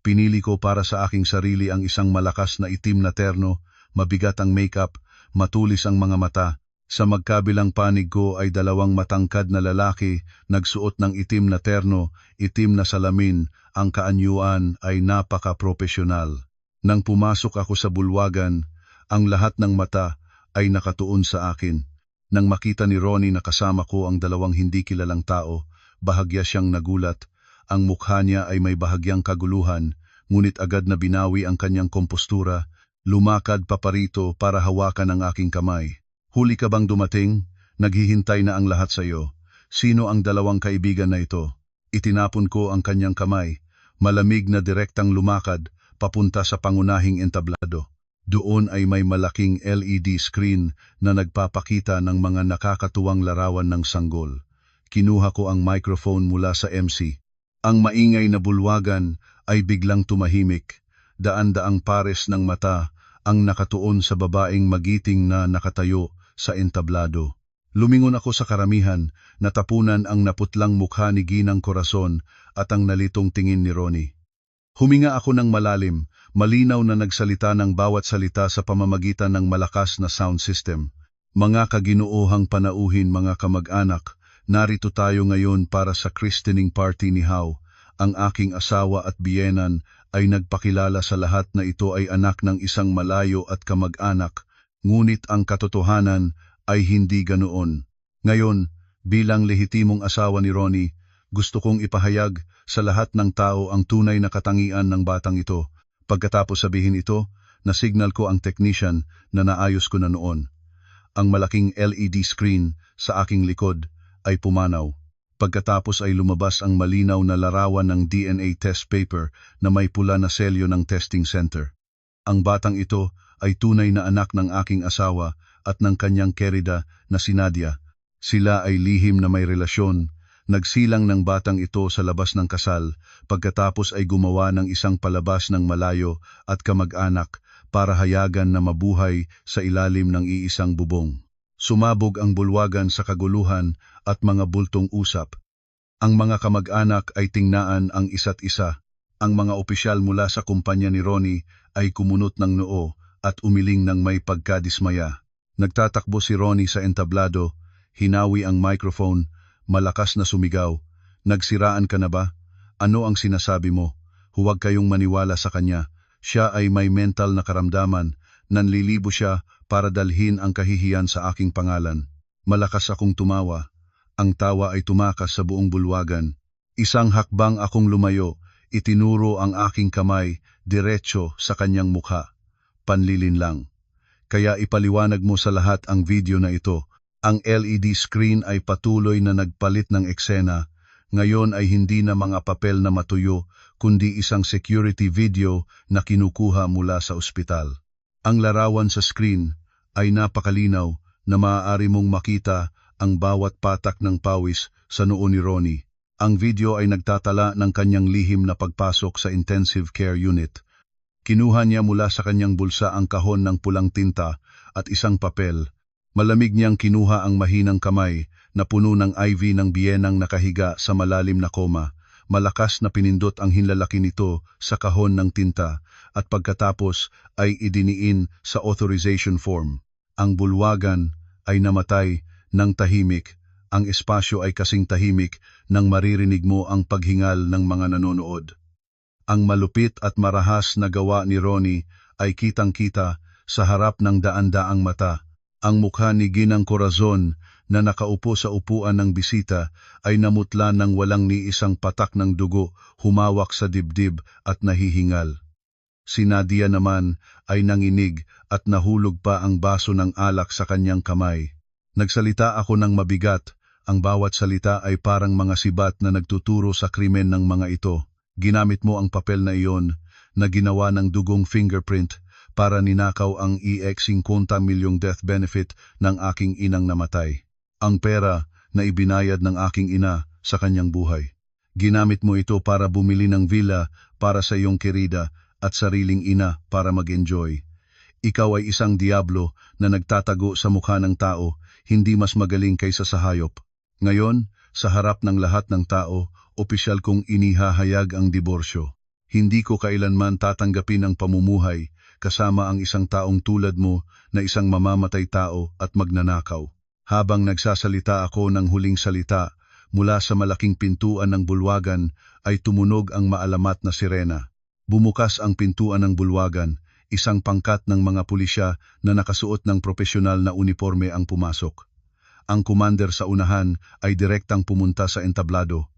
Pinili ko para sa aking sarili ang isang malakas na itim na terno, mabigat ang makeup, matulis ang mga mata. Sa magkabilang panig ko ay 2 matangkad na lalaki, nagsuot ng itim na terno, itim na salamin. Ang kaanyuan ay napaka-propesyonal. Nang pumasok ako sa bulwagan, ang lahat ng mata ay nakatuon sa akin. Nang makita ni Ronnie na kasama ko ang 2 hindi kilalang tao, bahagya siyang nagulat. Ang mukha niya ay may bahagyang kaguluhan, ngunit agad na binawi ang kanyang kompostura, lumakad paparito para hawakan ang aking kamay. Huli ka bang dumating? Naghihintay na ang lahat sa iyo. Sino ang 2 kaibigan na ito? Itinapon ko ang kanyang kamay, malamig na direktang lumakad, papunta sa pangunahing entablado. Doon ay may malaking LED screen na nagpapakita ng mga nakakatuwang larawan ng sanggol. Kinuha ko ang microphone mula sa MC. Ang maingay na bulwagan ay biglang tumahimik. Daan-daang pares ng mata ang nakatuon sa babaeng magiting na nakatayo sa entablado. Lumingon ako sa karamihan, natapunan ang naputlang mukha ni Ginang Corazon at ang nalitong tingin ni Ronnie. Huminga ako ng malalim, malinaw na nagsalita ng bawat salita sa pamamagitan ng malakas na sound system. Mga kaginoohang panauhin, mga kamag-anak, narito tayo ngayon para sa christening party ni Hao. Ang aking asawa at biyenan ay nagpakilala sa lahat na ito ay anak ng isang malayo at kamag-anak, ngunit ang katotohanan ay hindi ganoon. Ngayon, bilang lehitimong asawa ni Ronnie, gusto kong ipahayag sa lahat ng tao ang tunay na katangian ng batang ito. Pagkatapos sabihin ito, nasignal ko ang technician na naayos ko na noon. Ang malaking LED screen sa aking likod ay pumanaw. Pagkatapos ay lumabas ang malinaw na larawan ng DNA test paper na may pula na selyo ng testing center. Ang batang ito ay tunay na anak ng aking asawa at ng kanyang kerida na si Nadia. Sila ay lihim na may relasyon. Nagsilang ng batang ito sa labas ng kasal, pagkatapos ay gumawa ng isang palabas ng malayo at kamag-anak para hayagan na mabuhay sa ilalim ng iisang bubong. Sumabog ang bulwagan sa kaguluhan at mga bultong usap. Ang mga kamag-anak ay tingnaan ang isa't isa. Ang mga opisyal mula sa kumpanya ni Ronnie ay kumunot ng noo at umiling ng may pagkadismaya. Nagtatakbo si Ronnie sa entablado, hinawi ang microphone, malakas na sumigaw. Nagsiraan ka na ba? Ano ang sinasabi mo? Huwag kayong maniwala sa kanya. Siya ay may mental na karamdaman. Nanlilibo siya para dalhin ang kahihiyan sa aking pangalan. Malakas akong tumawa. Ang tawa ay tumakas sa buong bulwagan. Isang hakbang akong lumayo. Itinuro ang aking kamay diretso sa kanyang mukha. Panlilin lang. Kaya ipaliwanag mo sa lahat ang video na ito. Ang LED screen ay patuloy na nagpalit ng eksena. Ngayon ay hindi na mga papel na matuyo, kundi isang security video na kinukuha mula sa ospital. Ang larawan sa screen ay napakalinaw na maaari mong makita ang bawat patak ng pawis sa noo ni Ronnie. Ang video ay nagtatala ng kanyang lihim na pagpasok sa intensive care unit. Kinuha niya mula sa kanyang bulsa ang kahon ng pulang tinta at isang papel. Malamig niyang kinuha ang mahinang kamay na puno ng IV ng biyenang nakahiga sa malalim na koma. Malakas na pinindot ang hinlalaki nito sa kahon ng tinta at pagkatapos ay idiniin sa authorization form. Ang bulwagan ay namatay ng tahimik. Ang espasyo ay kasing tahimik nang maririnig mo ang paghingal ng mga nanonood. Ang malupit at marahas na gawa ni Ronnie ay kitang-kita sa harap ng daan-daang mata. Ang mukha ni Ginang Corazon na nakaupo sa upuan ng bisita ay namutla ng walang ni isang patak ng dugo, humawak sa dibdib at nahihingal. Si Nadia naman ay nanginig at nahulog pa ang baso ng alak sa kanyang kamay. Nagsalita ako ng mabigat. Ang bawat salita ay parang mga sibat na nagtuturo sa krimen ng mga ito. Ginamit mo ang papel na iyon na ginawa ng dugong fingerprint para ninakaw ang EX50 milyong death benefit ng aking inang namatay. Ang pera na ibinayad ng aking ina sa kanyang buhay. Ginamit mo ito para bumili ng villa para sa iyong kerida at sariling ina para mag-enjoy. Ikaw ay isang diablo na nagtatago sa mukha ng tao, hindi mas magaling kaysa sa hayop. Ngayon, sa harap ng lahat ng tao, opisyal kong inihahayag ang diborsyo. Hindi ko kailanman tatanggapin ang pamumuhay kasama ang isang taong tulad mo na isang mamamatay tao at magnanakaw. Habang nagsasalita ako ng huling salita, mula sa malaking pintuan ng bulwagan ay tumunog ang maalamat na sirena. Bumukas ang pintuan ng bulwagan, isang pangkat ng mga pulisya na nakasuot ng propesyonal na uniforme ang pumasok. Ang commander sa unahan ay direktang pumunta sa entablado.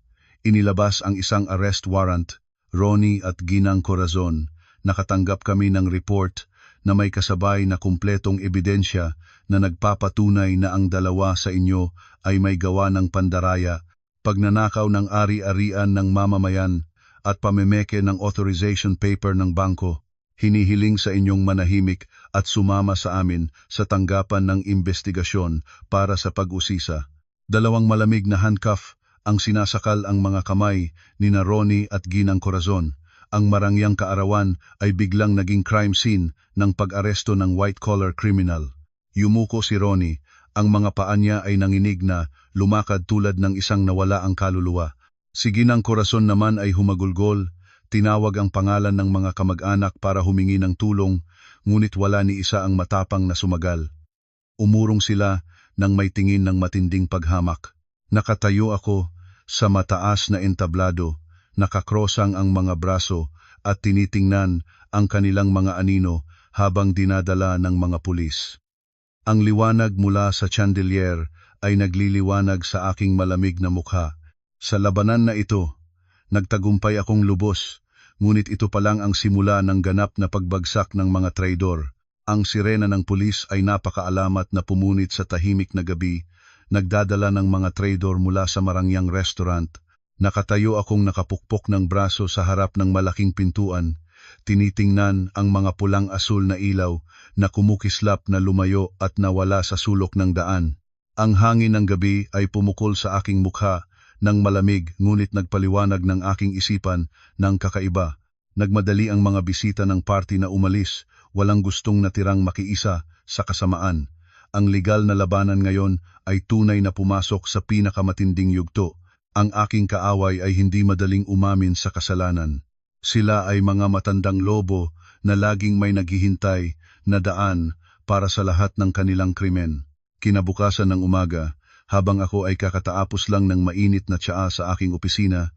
Inilabas ang isang arrest warrant. Ronnie at Ginang Corazon, nakatanggap kami ng report na may kasabay na kumpletong ebidensya na nagpapatunay na ang dalawa sa inyo ay may gawa ng pandaraya, pagnanakaw ng ari-arian ng mamamayan at pamemeke ng authorization paper ng bangko. Hinihiling sa inyong manahimik at sumama sa amin sa tanggapan ng investigasyon para sa pag-usisa. Dalawang malamig na handcuff ang sinasakal ang mga kamay ni Ronnie at Ginang Corazon. Ang marangyang kaarawan ay biglang naging crime scene ng pag-aresto ng white-collar criminal. Yumuko si Ronnie, ang mga paa niya ay nanginig na lumakad tulad ng isang nawala ang kaluluwa. Si Ginang Corazon naman ay humagulgol. Tinawag ang pangalan ng mga kamag-anak para humingi ng tulong, ngunit wala ni isa ang matapang na sumagal. Umurong sila nang may tingin ng matinding paghamak. Nakatayo ako sa mataas na entablado, nakakrosang ang mga braso at tinitingnan ang kanilang mga anino habang dinadala ng mga pulis. Ang liwanag mula sa chandelier ay nagliliwanag sa aking malamig na mukha. Sa labanan na ito, nagtagumpay akong lubos, ngunit ito pa lang ang simula ng ganap na pagbagsak ng mga traidor. Ang sirena ng pulis ay napakaalamat na pumunit sa tahimik na gabi, nagdadala ng mga traidor mula sa marangyang restaurant. Nakatayo akong nakapukpok ng braso sa harap ng malaking pintuan, tinitingnan ang mga pulang asul na ilaw na kumukislap na lumayo at nawala sa sulok ng daan. Ang hangin ng gabi ay pumukol sa aking mukha, nang malamig ngunit nagpaliwanag ng aking isipan ng kakaiba. Nagmadali ang mga bisita ng party na umalis, walang gustong natirang makiisa sa kasamaan. Ang legal na labanan ngayon ay tunay na pumasok sa pinakamatinding yugto. Ang aking kaaway ay hindi madaling umamin sa kasalanan. Sila ay mga matandang lobo na laging may naghihintay na daan para sa lahat ng kanilang krimen. Kinabukasan ng umaga, habang ako ay kakataapos lang ng mainit na tsaa sa aking opisina,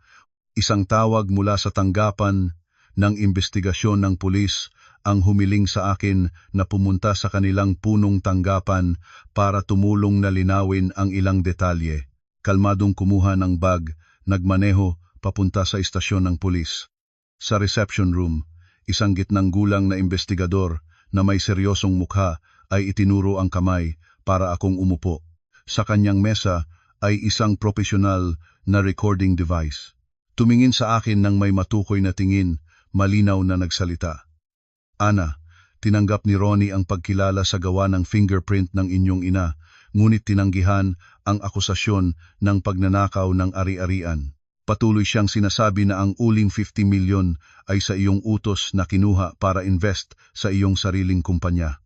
isang tawag mula sa tanggapan ng investigasyon ng pulis ang humiling sa akin na pumunta sa kanilang punong tanggapan para tumulong na linawin ang ilang detalye. Kalmadong kumuha ng bag, nagmaneho papunta sa istasyon ng pulis. Sa reception room, isang gitnang gulang na investigador na may seryosong mukha ay itinuro ang kamay para akong umupo. Sa kanyang mesa ay isang profesional na recording device. Tumingin sa akin ng may matukoy na tingin, malinaw na nagsalita. Ana, tinanggap ni Ronnie ang pagkilala sa gawa ng fingerprint ng inyong ina, ngunit tinanggihan ang akusasyon ng pagnanakaw ng ari-arian. Patuloy siyang sinasabi na ang uling 50 milyon ay sa iyong utos na kinuha para invest sa iyong sariling kumpanya.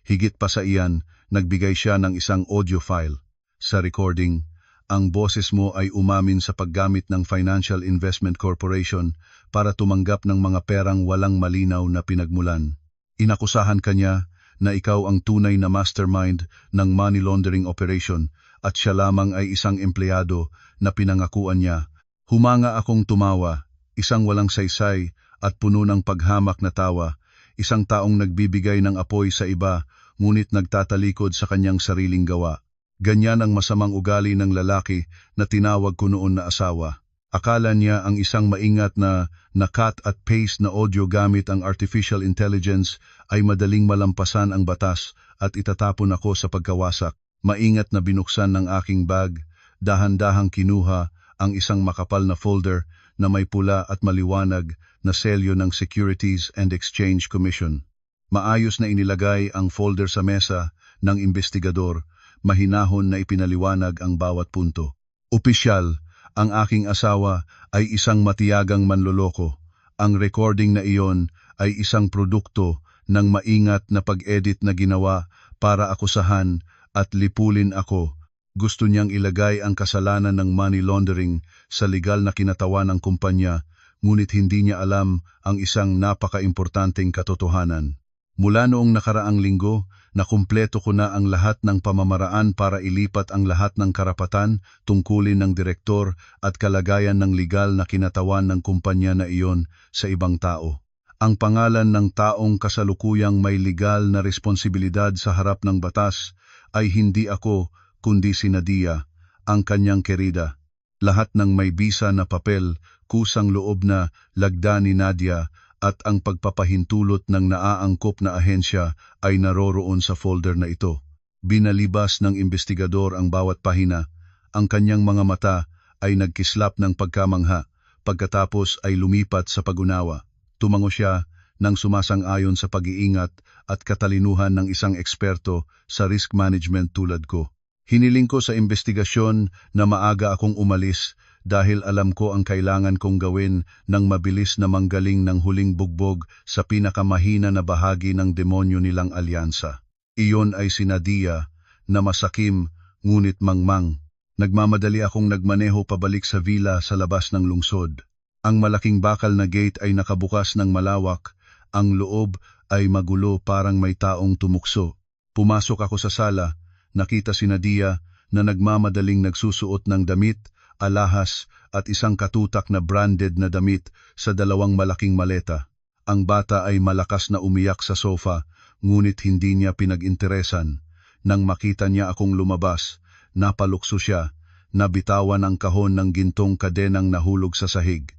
Higit pa sa iyan, nagbigay siya ng isang audio file. Sa recording, ang boses mo ay umamin sa paggamit ng Financial Investment Corporation para tumanggap ng mga perang walang malinaw na pinagmulan. Inakusahan kanya na ikaw ang tunay na mastermind ng money laundering operation at siya lamang ay isang empleyado na pinangakuan niya. Humanga akong tumawa, isang walang saysay at puno ng paghamak na tawa, isang taong nagbibigay ng apoy sa iba ngunit nagtatalikod sa kanyang sariling gawa. Ganyan ang masamang ugali ng lalaki na tinawag ko noon na asawa. Akala niya ang isang maingat na cut at paste na audio gamit ang artificial intelligence ay madaling malampasan ang batas at itatapon ako sa pagkawasak. Maingat na binuksan ng aking bag, dahan-dahang kinuha ang isang makapal na folder na may pula at maliwanag na selyo ng Securities and Exchange Commission. Maayos na inilagay ang folder sa mesa ng investigador, mahinahon na ipinaliwanag ang bawat punto. Opisyal, ang aking asawa ay isang matiyagang manloloko. Ang recording na iyon ay isang produkto ng maingat na pag-edit na ginawa para akusahan at lipulin ako. Gusto niyang ilagay ang kasalanan ng money laundering sa legal na kinatawan ng kumpanya, ngunit hindi niya alam ang isang napaka-importanteng katotohanan. Mula noong nakaraang linggo, nakumpleto ko na ang lahat ng pamamaraan para ilipat ang lahat ng karapatan, tungkulin ng direktor at kalagayan ng legal na kinatawan ng kumpanya na iyon sa ibang tao. Ang pangalan ng taong kasalukuyang may legal na responsibilidad sa harap ng batas ay hindi ako, kundi si Nadia, ang kanyang kerida. Lahat ng may bisa na papel, kusang loob na lagda ni Nadia, at ang pagpapahintulot ng naaangkop na ahensya ay naroroon sa folder na ito. Binalibas ng investigador ang bawat pahina. Ang kanyang mga mata ay nagkislap ng pagkamangha, pagkatapos ay lumipat sa pag-unawa. Tumango siya nang sumasang-ayon sa pag-iingat at katalinuhan ng isang eksperto sa risk management tulad ko. Hiniling ko sa investigasyon na maaga akong umalis dahil alam ko ang kailangan kong gawin ng mabilis na manggaling ng huling bugbog sa pinakamahina na bahagi ng demonyo nilang alyansa. Iyon ay si Nadia na masakim ngunit mangmang. Nagmamadali akong nagmaneho pabalik sa villa sa labas ng lungsod. Ang malaking bakal na gate ay nakabukas ng malawak, ang loob ay magulo parang may taong tumukso. Pumasok ako sa sala, nakita si Nadia na nagmamadaling nagsusuot ng damit, alahas at isang katutak na branded na damit sa dalawang malaking maleta. Ang bata ay malakas na umiyak sa sofa, ngunit hindi niya pinag-interesan. Nang makita niya akong lumabas, napalukso siya, nabitawan ang kahon ng gintong kadenang nahulog sa sahig.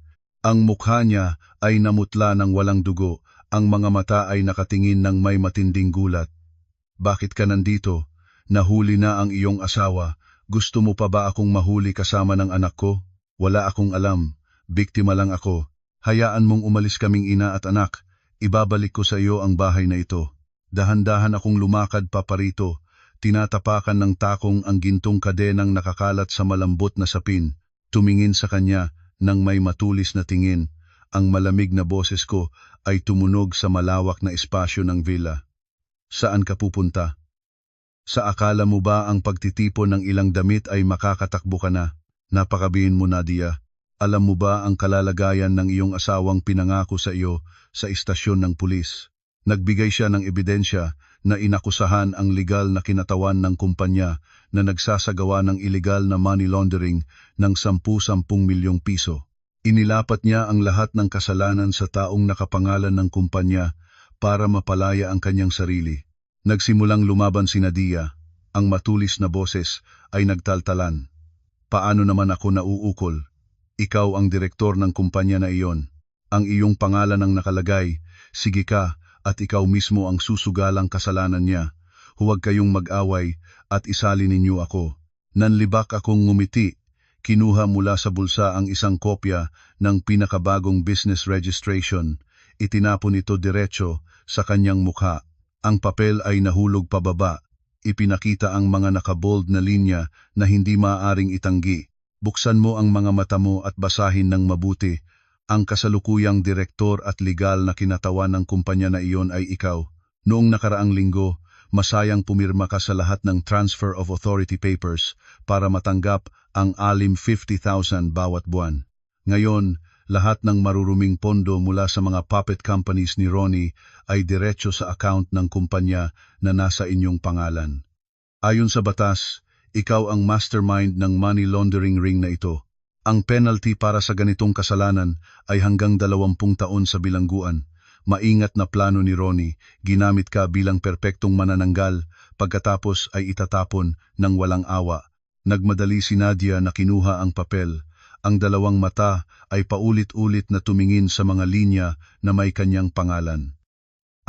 Ang mukha niya ay namutla ng walang dugo, ang mga mata ay nakatingin ng may matinding gulat. Bakit ka nandito? Nahuli na ang iyong asawa. Gusto mo pa ba akong mahuli kasama ng anak ko? Wala akong alam. Biktima lang ako. Hayaan mong umalis kaming ina at anak. Ibabalik ko sa iyo ang bahay na ito. Dahan-dahan akong lumakad paparito. Tinatapakan ng takong ang gintong kadenang nakakalat sa malambot na sapin. Tumingin sa kanya nang may matulis na tingin. Ang malamig na boses ko ay tumunog sa malawak na espasyo ng villa. Saan ka pupunta? Sa akala mo ba ang pagtitipon ng ilang damit ay makakatakbo ka na? Napakabihin mo, Nadia. Alam mo ba ang kalalagayan ng iyong asawang pinangako sa iyo sa istasyon ng pulis? Nagbigay siya ng ebidensya na inakusahan ang legal na kinatawan ng kumpanya na nagsasagawa ng illegal na money laundering ng 10-10 milyong piso. Inilapat niya ang lahat ng kasalanan sa taong nakapangalan ng kumpanya para mapalaya ang kanyang sarili. Nagsimulang lumaban si Nadia, ang matulis na boses ay nagtaltalan. Paano naman ako nauukol? Ikaw ang direktor ng kumpanya na iyon. Ang iyong pangalan ang nakalagay. Sige ka, at ikaw mismo ang susugalang kasalanan niya. Huwag kayong mag-away at isali ninyo ako. Nanlibak akong ngumiti. Kinuha mula sa bulsa ang isang kopya ng pinakabagong business registration. Itinapon ito diretso sa kanyang mukha. Ang papel ay nahulog pababa. Ipinakita ang mga nakabold na linya na hindi maaaring itanggi. Buksan mo ang mga mata mo at basahin ng mabuti. Ang kasalukuyang direktor at legal na kinatawan ng kumpanya na iyon ay ikaw. Noong nakaraang linggo, masayang pumirma ka sa lahat ng transfer of authority papers para matanggap ang alim 50,000 bawat buwan. Ngayon, lahat ng maruruming pondo mula sa mga puppet companies ni Ronnie ay diretso sa account ng kumpanya na nasa inyong pangalan. Ayon sa batas, ikaw ang mastermind ng money laundering ring na ito. Ang penalty para sa ganitong kasalanan ay hanggang 20 taon sa bilangguan. Maingat na plano ni Ronnie, ginamit ka bilang perpektong manananggal, pagkatapos ay itatapon ng walang awa. Nagmadali si Nadia na kinuha ang papel. Ang dalawang mata ay paulit-ulit na tumingin sa mga linya na may kanyang pangalan.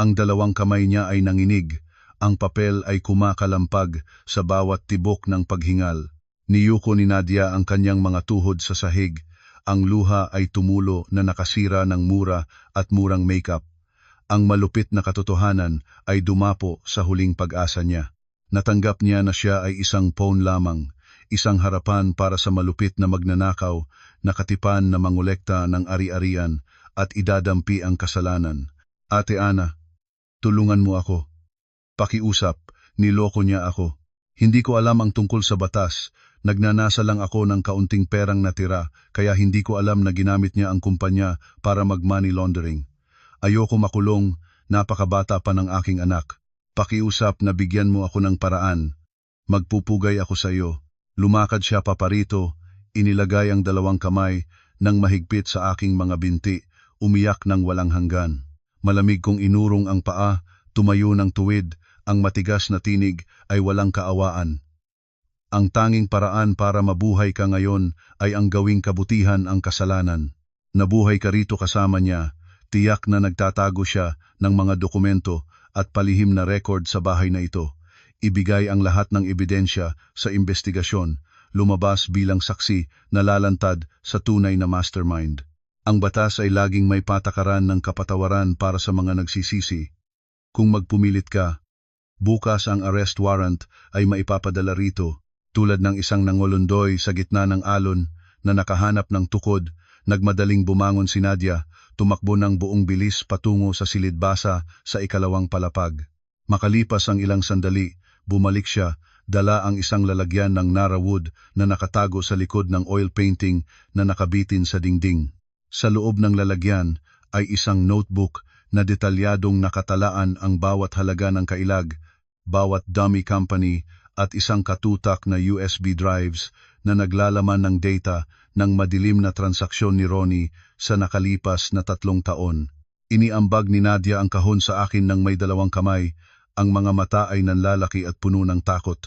Ang dalawang kamay niya ay nanginig. Ang papel ay kumakalampag sa bawat tibok ng paghingal. Niyuko ni Nadia ang kanyang mga tuhod sa sahig. Ang luha ay tumulo na nakasira ng mura at murang makeup. Ang malupit na katotohanan ay dumapo sa huling pag-asa niya. Natanggap niya na siya ay isang pawn lamang, isang harapan para sa malupit na magnanakaw, nakatipan na mangolekta ng ari-arian at idadampi ang kasalanan. Ate Ana, tulungan mo ako. Pakiusap, niloko niya ako. Hindi ko alam ang tungkol sa batas. Nagnanasa lang ako ng kaunting perang natira, kaya hindi ko alam na ginamit niya ang kumpanya para mag-money laundering. Ayoko makulong, napakabata pa ng aking anak. Pakiusap na bigyan mo ako ng paraan. Magpupugay ako sa iyo. Lumakad siya paparito, inilagay ang dalawang kamay ng mahigpit sa aking mga binti, umiyak ng walang hanggan. Malamig kong inurong ang paa, tumayo ng tuwid, ang matigas na tinig ay walang kaawaan. Ang tanging paraan para mabuhay ka ngayon ay ang gawing kabutihan ang kasalanan. Nabuhay ka rito kasama niya, tiyak na nagtatago siya ng mga dokumento at palihim na record sa bahay na ito. Ibigay ang lahat ng ebidensya sa investigasyon, lumabas bilang saksi na lalantad sa tunay na mastermind. Ang batas ay laging may patakaran ng kapatawaran para sa mga nagsisisi. Kung magpumilit ka, bukas ang arrest warrant ay maipapadala rito. Tulad ng isang nangolondoy sa gitna ng alon na nakahanap ng tukod, nagmadaling bumangon si Nadia, tumakbo ng buong bilis patungo sa silid-basa sa ikalawang palapag. Makalipas ang ilang sandali, bumalik siya, dala ang isang lalagyan ng Nara wood na nakatago sa likod ng oil painting na nakabitin sa dingding. Sa loob ng lalagyan ay isang notebook na detalyadong nakatalaan ang bawat halaga ng kailag, bawat dummy company, at isang katutak na USB drives na naglalaman ng data ng madilim na transaksyon ni Ronnie sa nakalipas na 3 taon. Iniambag ni Nadia ang kahon sa akin ng may 2 kamay, ang mga mata ay nanlalaki at puno ng takot.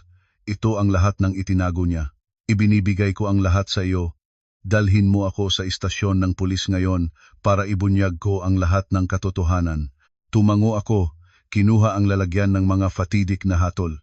Ito ang lahat ng itinago niya. Ibinibigay ko ang lahat sa iyo. Dalhin mo ako sa istasyon ng pulis ngayon para ibunyag ko ang lahat ng katotohanan. Tumango ako, kinuha ang lalagyan ng mga fatidik na hatol.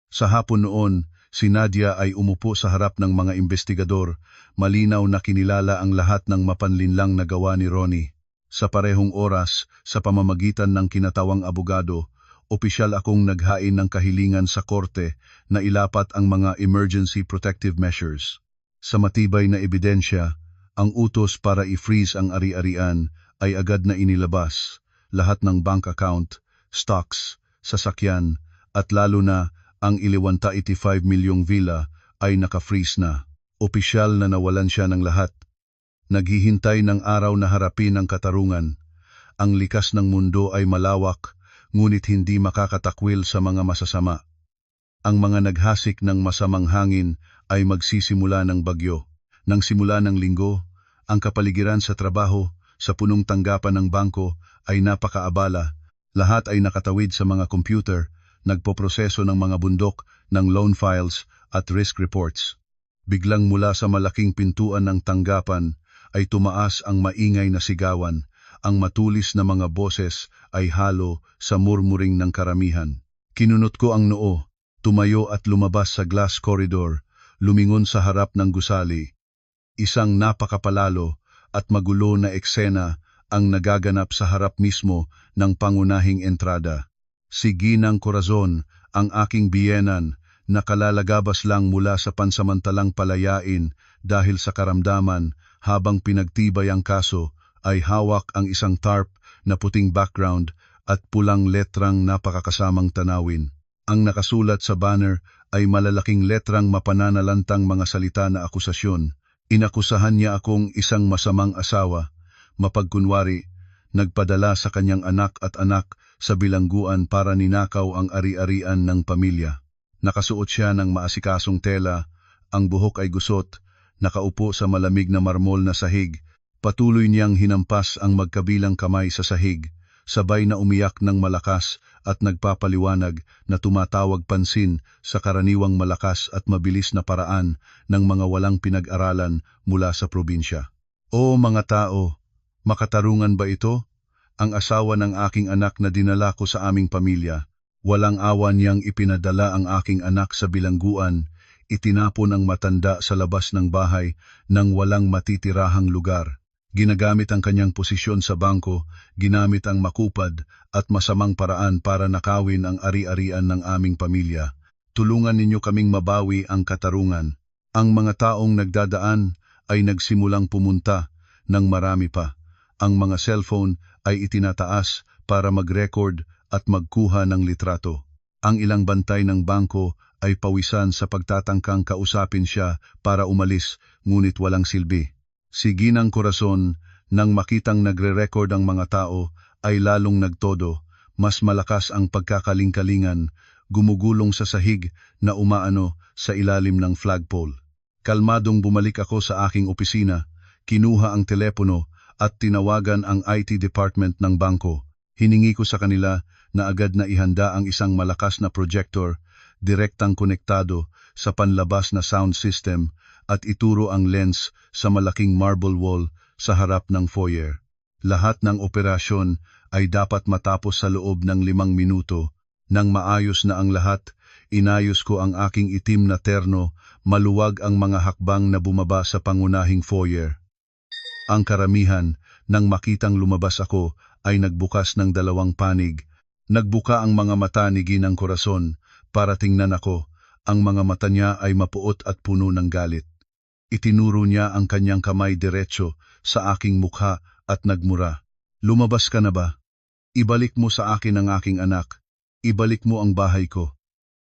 Sa hapon noon, si Nadia ay umupo sa harap ng mga investigador, malinaw na kinilala ang lahat ng mapanlinlang na gawa ni Ronnie. Sa parehong oras, sa pamamagitan ng kinatawang abogado, opisyal akong naghain ng kahilingan sa korte na ilapat ang mga emergency protective measures. Sa matibay na ebidensya, ang utos para i-freeze ang ari-arian ay agad na inilabas. Lahat ng bank account, stocks, sasakyan, at lalo na ang 85 milyong villa ay naka-freeze na. Opisyal na nawalan siya ng lahat. Naghihintay ng araw na harapin ang katarungan. Ang likas ng mundo ay malawak, ngunit hindi makakatakwil sa mga masasama. Ang mga naghasik ng masamang hangin ay magsisimula ng bagyo. Nang simula ng linggo, ang kapaligiran sa trabaho, sa punong tanggapan ng bangko ay napakaabala. Lahat ay nakatawid sa mga computer, nagpoproseso ng mga bundok ng loan files at risk reports. Biglang mula sa malaking pintuan ng tanggapan, ay tumaas ang maingay na sigawan. Ang matulis na mga boses ay halo sa murmuring ng karamihan. Kinunot ko ang noo, tumayo at lumabas sa glass corridor, lumingon sa harap ng gusali. Isang napakapalalo at magulo na eksena ang nagaganap sa harap mismo ng pangunahing entrada. Si Ginang Corazon, ang aking biyenan, nakalalagabas lang mula sa pansamantalang palayain dahil sa karamdaman habang pinagtibay ang kaso, ay hawak ang isang tarp na puting background at pulang letrang napakakasamang tanawin. Ang nakasulat sa banner ay malalaking letrang mapananalantang mga salita na akusasyon. Inakusahan niya akong isang masamang asawa, mapagkunwari, nagpadala sa kanyang anak at anak sa bilangguan para ninakaw ang ari-arian ng pamilya. Nakasuot siya ng maasikasong tela, ang buhok ay gusot, nakaupo sa malamig na marmol na sahig. Patuloy niyang hinampas ang magkabilang kamay sa sahig, sabay na umiyak ng malakas at nagpapaliwanag na tumatawag pansin sa karaniwang malakas at mabilis na paraan ng mga walang pinag-aralan mula sa probinsya. O mga tao, makatarungan ba ito? Ang asawa ng aking anak na dinala ko sa aming pamilya. Walang awa niyang ipinadala ang aking anak sa bilangguan, itinapon ang matanda sa labas ng bahay nang walang matitirahang lugar. Ginagamit ang kanyang posisyon sa bangko, ginamit ang makupad at masamang paraan para nakawin ang ari-arian ng aming pamilya. Tulungan ninyo kaming mabawi ang katarungan. Ang mga taong nagdadaan ay nagsimulang pumunta ng marami pa. Ang mga cellphone ay itinataas para mag-record at magkuha ng litrato. Ang ilang bantay ng bangko ay pawisan sa pagtatangkang kausapin siya para umalis, ngunit walang silbi. Si Ginang Corazon, nang makitang nagre-record ang mga tao, ay lalong nagtodo, mas malakas ang pagkakaling-kalingan, gumugulong sa sahig na umaano sa ilalim ng flagpole. Kalmadong bumalik ako sa aking opisina, kinuha ang telepono at tinawagan ang IT department ng bangko. Hiningi ko sa kanila na agad na ihanda ang isang malakas na projector, direktang konektado sa panlabas na sound system, at ituro ang lens sa malaking marble wall sa harap ng foyer. Lahat ng operasyon ay dapat matapos sa loob ng 5 minuto. Nang maayos na ang lahat, inayos ko ang aking itim na terno, maluwag ang mga hakbang na bumaba sa pangunahing foyer. Ang karamihan, nang makitang lumabas ako, ay nagbukas ng 2 panig. Nagbuka ang mga mata ni Ginang Corazon para tingnan ako. Ang mga mata niya ay mapuot at puno ng galit. Itinuro niya ang kanyang kamay diretso sa aking mukha at nagmura. Lumabas ka na ba? Ibalik mo sa akin ang aking anak. Ibalik mo ang bahay ko.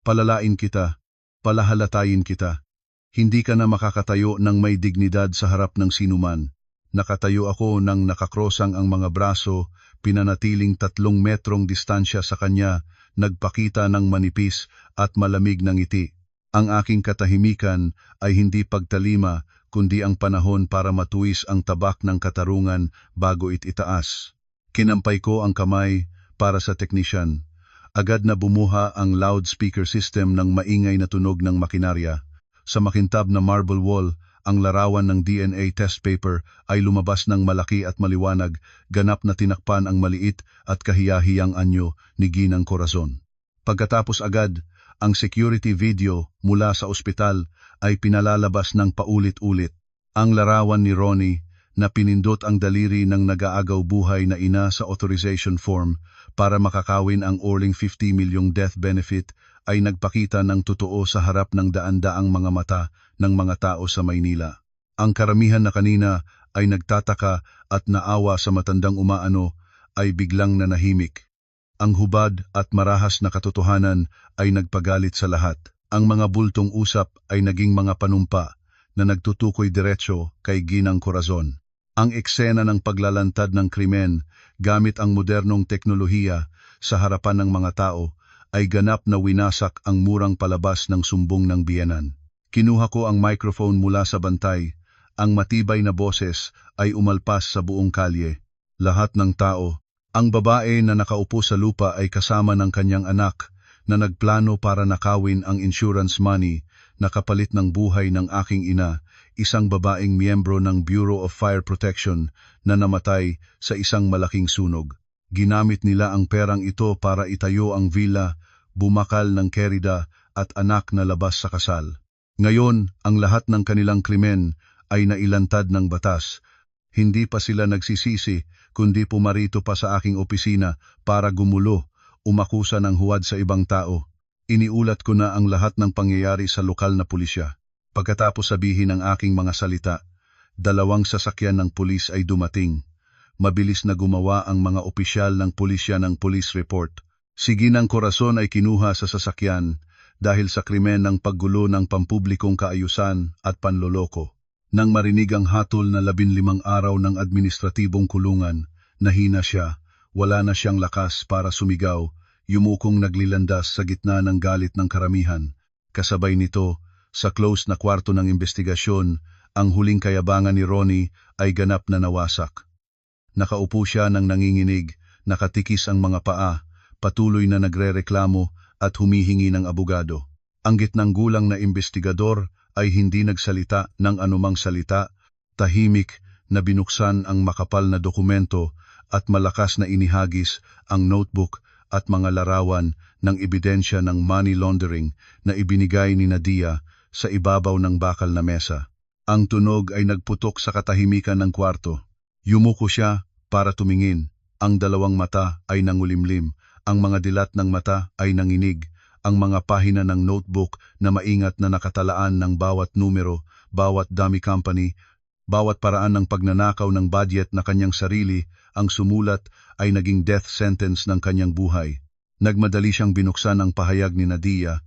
Palalain kita. Palahalatayin kita. Hindi ka na makakatayo ng may dignidad sa harap ng sinuman. Nakatayo ako nang nakakrosang ang mga braso, pinanatiling 3 metrong distansya sa kanya, nagpakita ng manipis at malamig na ngiti. Ang aking katahimikan ay hindi pagtalima, kundi ang panahon para matuwis ang tabak ng katarungan bago itaas. Kinampay ko ang kamay para sa teknisyan. Agad na bumuha ang loudspeaker system ng maingay na tunog ng makinarya. Sa makintab na marble wall, ang larawan ng DNA test paper ay lumabas ng malaki at maliwanag, ganap na tinakpan ang maliit at kahiyahiyang anyo ni Ginang Corazon. Pagkatapos agad, ang security video mula sa ospital ay pinalalabas ng paulit-ulit. Ang larawan ni Ronnie na pinindot ang daliri ng nag-aagaw buhay na ina sa authorization form para makakawin ang Orling 50 milyong death benefit ay nagpakita ng totoo sa harap ng daan-daang mga mata ng mga tao sa Maynila. Ang karamihan na kanina ay nagtataka at naawa sa matandang umaano ay biglang nanahimik. Ang hubad at marahas na katotohanan ay nagpagalit sa lahat. Ang mga bultong usap ay naging mga panumpa na nagtutukoy diretso kay Ginang Corazon. Ang eksena ng paglalantad ng krimen gamit ang modernong teknolohiya sa harapan ng mga tao ay ganap na winasak ang murang palabas ng sumbong ng biyenan. Kinuha ko ang microphone mula sa bantay. Ang matibay na boses ay umalpas sa buong kalye. Lahat ng tao. Ang babae na nakaupo sa lupa ay kasama ng kanyang anak na nagplano para nakawin ang insurance money na kapalit ng buhay ng aking ina. isang babaeng miyembro ng Bureau of Fire Protection na namatay sa isang malaking sunog. Ginamit nila ang perang ito para itayo ang villa, bumakal ng kerida at anak na labas sa kasal. Ngayon, ang lahat ng kanilang krimen ay nailantad ng batas. Hindi pa sila nagsisisi, kundi pumarito pa sa aking opisina para gumulo, umakusa ng huwad sa ibang tao. Iniulat ko na ang lahat ng pangyayari sa lokal na pulisya. Pagkatapos sabihin ang aking mga salita, 2 sasakyan ng pulis ay dumating. Mabilis na gumawa ang mga opisyal ng pulisya ng police report. Si Ginang Corazon ay kinuha sa sasakyan dahil sa krimen ng paggulo ng pampublikong kaayusan at panloloko. Nang marinig ang hatol na 15 araw ng administratibong kulungan, nahina siya, wala na siyang lakas para sumigaw, yumukong naglilandas sa gitna ng galit ng karamihan. Kasabay nito, sa close na kwarto ng investigasyon, ang huling kayabangan ni Ronnie ay ganap na nawasak. Nakaupo siya ng nanginginig, nakatikis ang mga paa, patuloy na nagrereklamo at humihingi ng abogado. Ang gitnang gulang na investigador ay hindi nagsalita ng anumang salita, tahimik na binuksan ang makapal na dokumento at malakas na inihagis ang notebook at mga larawan ng ebidensya ng money laundering na ibinigay ni Nadia sa ibabaw ng bakal na mesa. Ang tunog ay nagputok sa katahimikan ng kwarto. Yumuko siya para tumingin. Ang 2 mata ay nangulimlim, ang mga dilat ng mata ay nanginig, ang mga pahina ng notebook na maingat na nakatalaan ng bawat numero, bawat dummy company, bawat paraan ng pagnanakaw ng budget na kanyang sarili, ang sumulat ay naging death sentence ng kanyang buhay. Nagmadali siyang binuksan ang pahayag ni Nadia.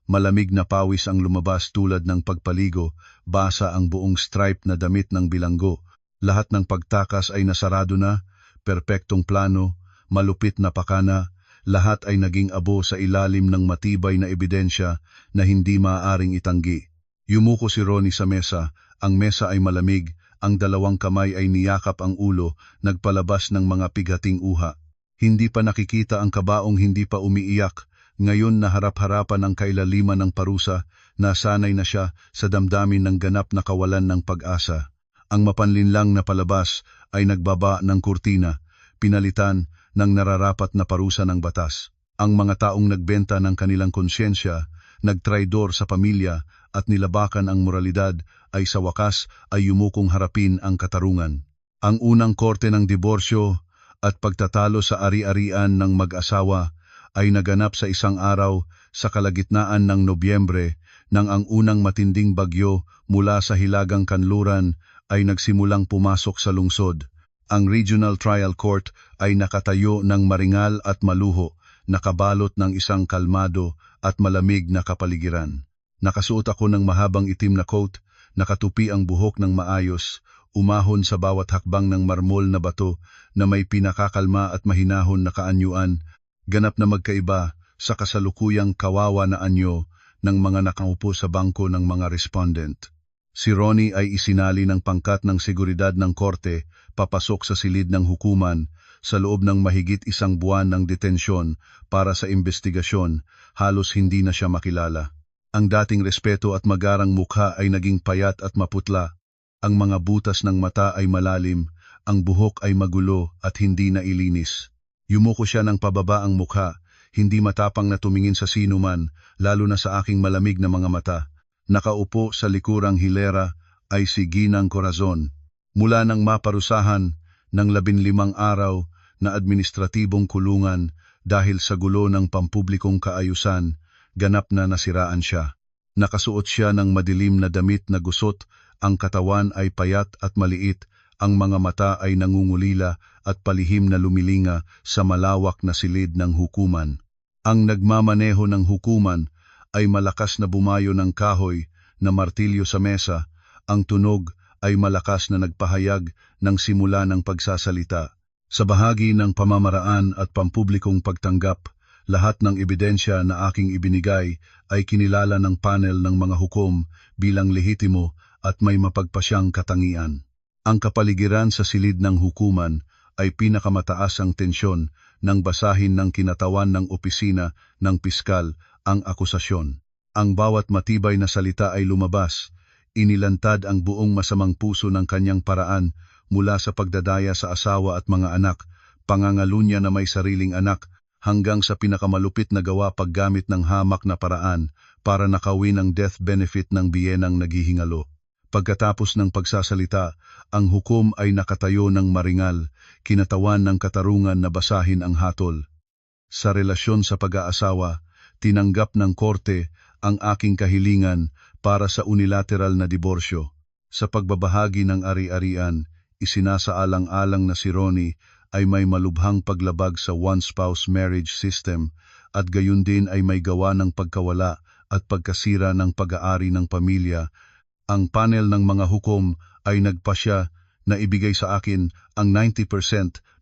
Malamig na pawis ang lumabas tulad ng pagpaligo, basa ang buong stripe na damit ng bilanggo. Lahat ng pagtakas ay nasarado na, perpektong plano, malupit na pakana, lahat ay naging abo sa ilalim ng matibay na ebidensya na hindi maaaring itanggi. Yumuko si Ronnie sa mesa, ang mesa ay malamig, ang 2 kamay ay niyakap ang ulo, nagpalabas ng mga pighating uha. Hindi pa nakikita ang kabaong hindi pa umiiyak, ngayon na harap-harapan ang kailaliman ng parusa, nasanay na siya sa damdamin ng ganap na kawalan ng pag-asa. Ang mapanlinlang na palabas ay nagbaba ng kurtina, pinalitan ng nararapat na parusa ng batas. Ang mga taong nagbenta ng kanilang konsyensya, nagtraidor sa pamilya at nilabakan ang moralidad ay sa wakas ay yumukong harapin ang katarungan. Ang unang korte ng diborsyo at pagtatalo sa ari-arian ng mag-asawa ay naganap sa isang araw sa kalagitnaan ng Nobyembre nang ang unang matinding bagyo mula sa Hilagang Kanluran ay nagsimulang pumasok sa lungsod. Ang Regional Trial Court ay nakatayo ng maringal at maluho, nakabalot ng isang kalmado at malamig na kapaligiran. Nakasuot ako ng mahabang itim na coat, nakatupi ang buhok ng maayos, umahon sa bawat hakbang ng marmol na bato na may pinakakalma at mahinahon na kaanyuan, ganap na magkaiba sa kasalukuyang kawawa na anyo ng mga nakaupo sa bangko ng mga respondent. Si Ronnie ay isinali ng pangkat ng seguridad ng korte papasok sa silid ng hukuman sa loob ng mahigit 1 buwan ng detensyon para sa investigasyon, halos hindi na siya makilala. Ang dating respeto at magarang mukha ay naging payat at maputla. Ang mga butas ng mata ay malalim, ang buhok ay magulo at hindi na ilinis. Yumuko siya ng pababa ang mukha, hindi matapang na tumingin sa sino man, lalo na sa aking malamig na mga mata. Nakaupo sa likurang hilera ay si Ginang Corazon. Mula nang maparusahan ng 15 araw na administratibong kulungan dahil sa gulo ng pampublikong kaayusan, ganap na nasiraan siya. Nakasuot siya ng madilim na damit na gusot, ang katawan ay payat at maliit, ang mga mata ay nangungulila at palihim na lumilinga sa malawak na silid ng hukuman. Ang nagmamaneho ng hukuman ay malakas na bumayo ng kahoy na martilyo sa mesa, ang tunog ay malakas na nagpahayag ng simula ng pagsasalita. Sa bahagi ng pamamaraan at pampublikong pagtanggap, lahat ng ebidensya na aking ibinigay ay kinilala ng panel ng mga hukom bilang lehitimo at may mapagpasyang katangian. Ang kapaligiran sa silid ng hukuman ay pinakamataas ang tensyon nang basahin ng kinatawan ng opisina ng piskal ang akusasyon. Ang bawat matibay na salita ay lumabas, Inilantad ang buong masamang puso ng kanyang paraan mula sa pagdadaya sa asawa at mga anak, pangangalunya na may sariling anak, hanggang sa pinakamalupit na gawa paggamit ng hamak na paraan para nakawin ang death benefit ng biyenang naghihingalo. Pagkatapos ng pagsasalita, ang hukom ay nakatayo ng maringal, kinatawan ng katarungan na basahin ang hatol. Sa relasyon sa pag-aasawa, tinanggap ng korte ang aking kahilingan para sa unilateral na diborsyo. Sa pagbabahagi ng ari-arian, isinasaalang-alang na si Ronnie ay may malubhang paglabag sa one-spouse marriage system at gayon din ay may gawa ng pagkawala at pagkasira ng pag-aari ng pamilya. Ang panel ng mga hukom ay nagpasya na ibigay sa akin ang 90%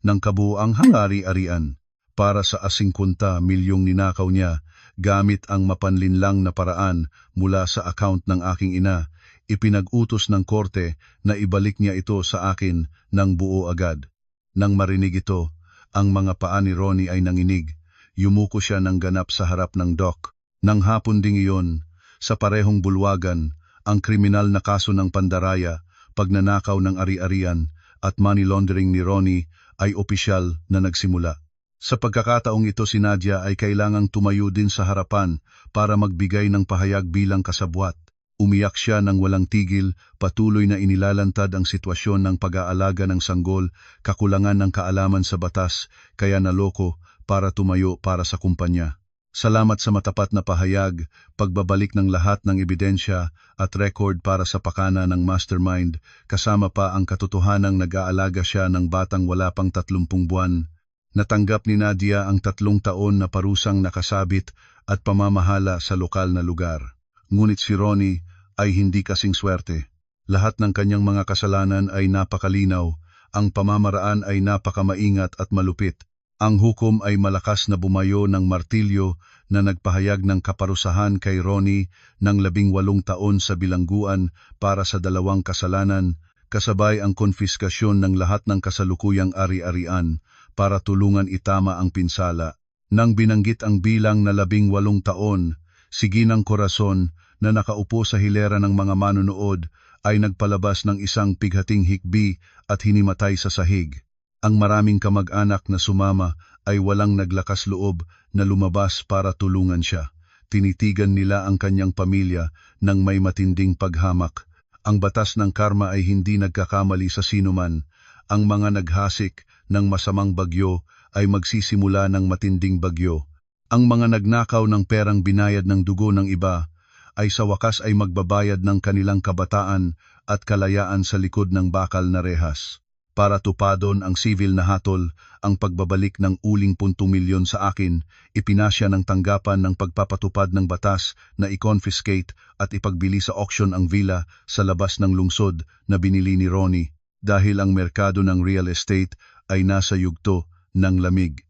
ng kabuuang ari-arian para sa 50 milyong ninakaw niya gamit ang mapanlinlang na paraan mula sa account ng aking ina. Ipinag-utos ng korte na ibalik niya ito sa akin ng buo agad. Nang marinig ito, ang mga paa ni Ronnie ay nanginig. Yumuko siya ng ganap sa harap ng dock. Nang hapon ding iyon, sa parehong bulwagan, ang kriminal na kaso ng pandaraya, pagnanakaw ng ari-arian at money laundering ni Ronnie ay opisyal na nagsimula. Sa pagkakataong ito si Nadia ay kailangang tumayo din sa harapan para magbigay ng pahayag bilang kasabwat. Umiyak siya ng walang tigil, patuloy na inilalantad ang sitwasyon ng pag-aalaga ng sanggol, kakulangan ng kaalaman sa batas, kaya naloko para tumayo para sa kumpanya. Salamat sa matapat na pahayag, pagbabalik ng lahat ng ebidensya at record para sa pakana ng mastermind, kasama pa ang katotohanang nag-aalaga siya ng batang wala pang 30 buwan. Natanggap ni Nadia ang 3 taon na parusang nakasabit at pamamahala sa lokal na lugar. Ngunit si Ronnie ay hindi kasing swerte. Lahat ng kanyang mga kasalanan ay napakalinaw, ang pamamaraan ay napakamaingat at malupit. Ang hukom ay malakas na bumayo ng martilyo na nagpahayag ng kaparusahan kay Ronnie ng 18 taon sa bilangguan para sa 2 kasalanan, kasabay ang konfiskasyon ng lahat ng kasalukuyang ari-arian para tulungan itama ang pinsala. Nang binanggit ang bilang na 18 taon, si Ginang Corazon na nakaupo sa hilera ng mga manunood ay nagpalabas ng isang pighating hikbi at hinimatay sa sahig. Ang maraming kamag-anak na sumama ay walang naglakas loob na lumabas para tulungan siya. Tinitigan nila ang kanyang pamilya ng may matinding paghamak. Ang batas ng karma ay hindi nagkakamali sa sinuman. Ang mga naghasik ng masamang bagyo ay magsisimula ng matinding bagyo. Ang mga nagnakaw ng perang binayad ng dugo ng iba ay sa wakas ay magbabayad ng kanilang kabataan at kalayaan sa likod ng bakal na rehas. Para tupadon ang civil na hatol, ang pagbabalik ng uling $1 sa akin, ipinasya ng tanggapan ng pagpapatupad ng batas na i-confiscate at ipagbili sa auction ang villa sa labas ng lungsod na binili ni Ronnie dahil ang merkado ng real estate ay nasa yugto ng lamig.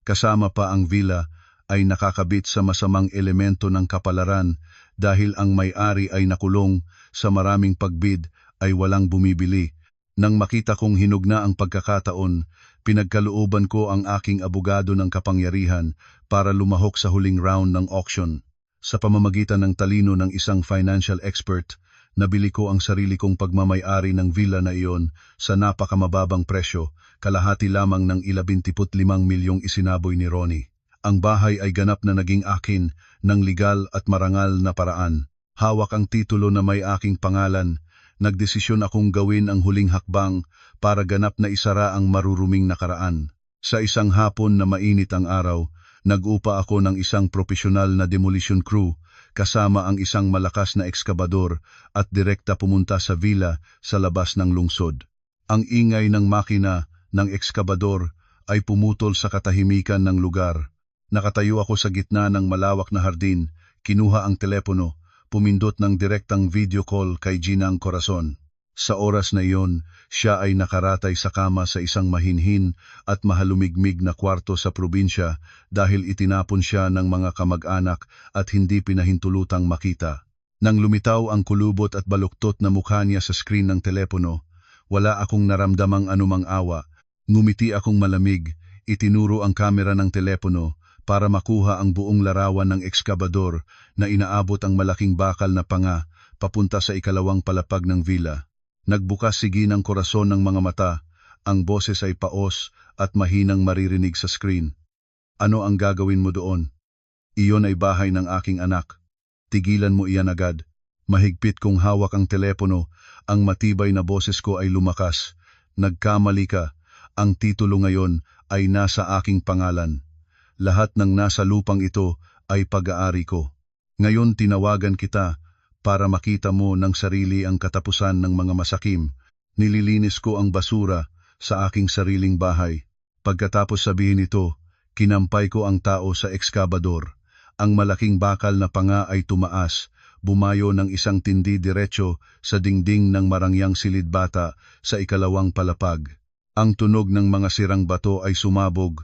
Kasama pa ang villa ay nakakabit sa masamang elemento ng kapalaran dahil ang may-ari ay nakulong, sa maraming pagbid ay walang bumibili. Nang makita kong hinugna ang pagkakataon, pinagkalooban ko ang aking abogado ng kapangyarihan para lumahok sa huling round ng auction. Sa pamamagitan ng talino ng isang financial expert, nabili ko ang sarili kong pagmamay-ari ng villa na iyon sa napakamababang presyo, kalahati lamang ng 25 milyong isinaboy ni Ronnie. Ang bahay ay ganap na naging akin ng legal at marangal na paraan. Hawak ang titulo na may aking pangalan. Nagdesisyon akong gawin ang huling hakbang para ganap na isara ang maruruming nakaraan. Sa isang hapon na mainit ang araw, nag-upa ako ng isang profesional na demolition crew kasama ang isang malakas na ekskabador at direkta pumunta sa villa sa labas ng lungsod. Ang ingay ng makina ng ekskabador ay pumutol sa katahimikan ng lugar. Nakatayo ako sa gitna ng malawak na hardin, kinuha ang telepono, pumindot ng direktang video call kay Ginang Corazon. Sa oras na iyon, siya ay nakaratay sa kama sa isang mahinhin at mahalumigmig na kwarto sa probinsya dahil itinapon siya ng mga kamag-anak at hindi pinahintulutang makita. Nang lumitaw ang kulubot at baluktot na mukha niya sa screen ng telepono, wala akong naramdamang anumang awa. Ngumiti akong malamig, itinuro ang kamera ng telepono para makuha ang buong larawan ng ekskabador na inaabot ang malaking bakal na panga papunta sa ikalawang palapag ng villa. Nagbukas si Ginang Corazon ng mga mata, ang boses ay paos at mahinang maririnig sa screen. Ano ang gagawin mo doon? Iyon ay bahay ng aking anak. Tigilan mo iyan agad. Mahigpit kong hawak ang telepono, ang matibay na boses ko ay lumakas. Nagkamali ka, ang titulo ngayon ay nasa aking pangalan. Lahat ng nasa lupang ito ay pag-aari ko. Ngayon tinawagan kita para makita mo ng sarili ang katapusan ng mga masakim. Nililinis ko ang basura sa aking sariling bahay. Pagkatapos sabihin ito, kinampay ko ang tao sa ekskabador. Ang malaking bakal na panga ay tumaas, bumayo ng isang tindi diretso sa dingding ng marangyang silid-bata sa ikalawang palapag. Ang tunog ng mga sirang bato ay sumabog.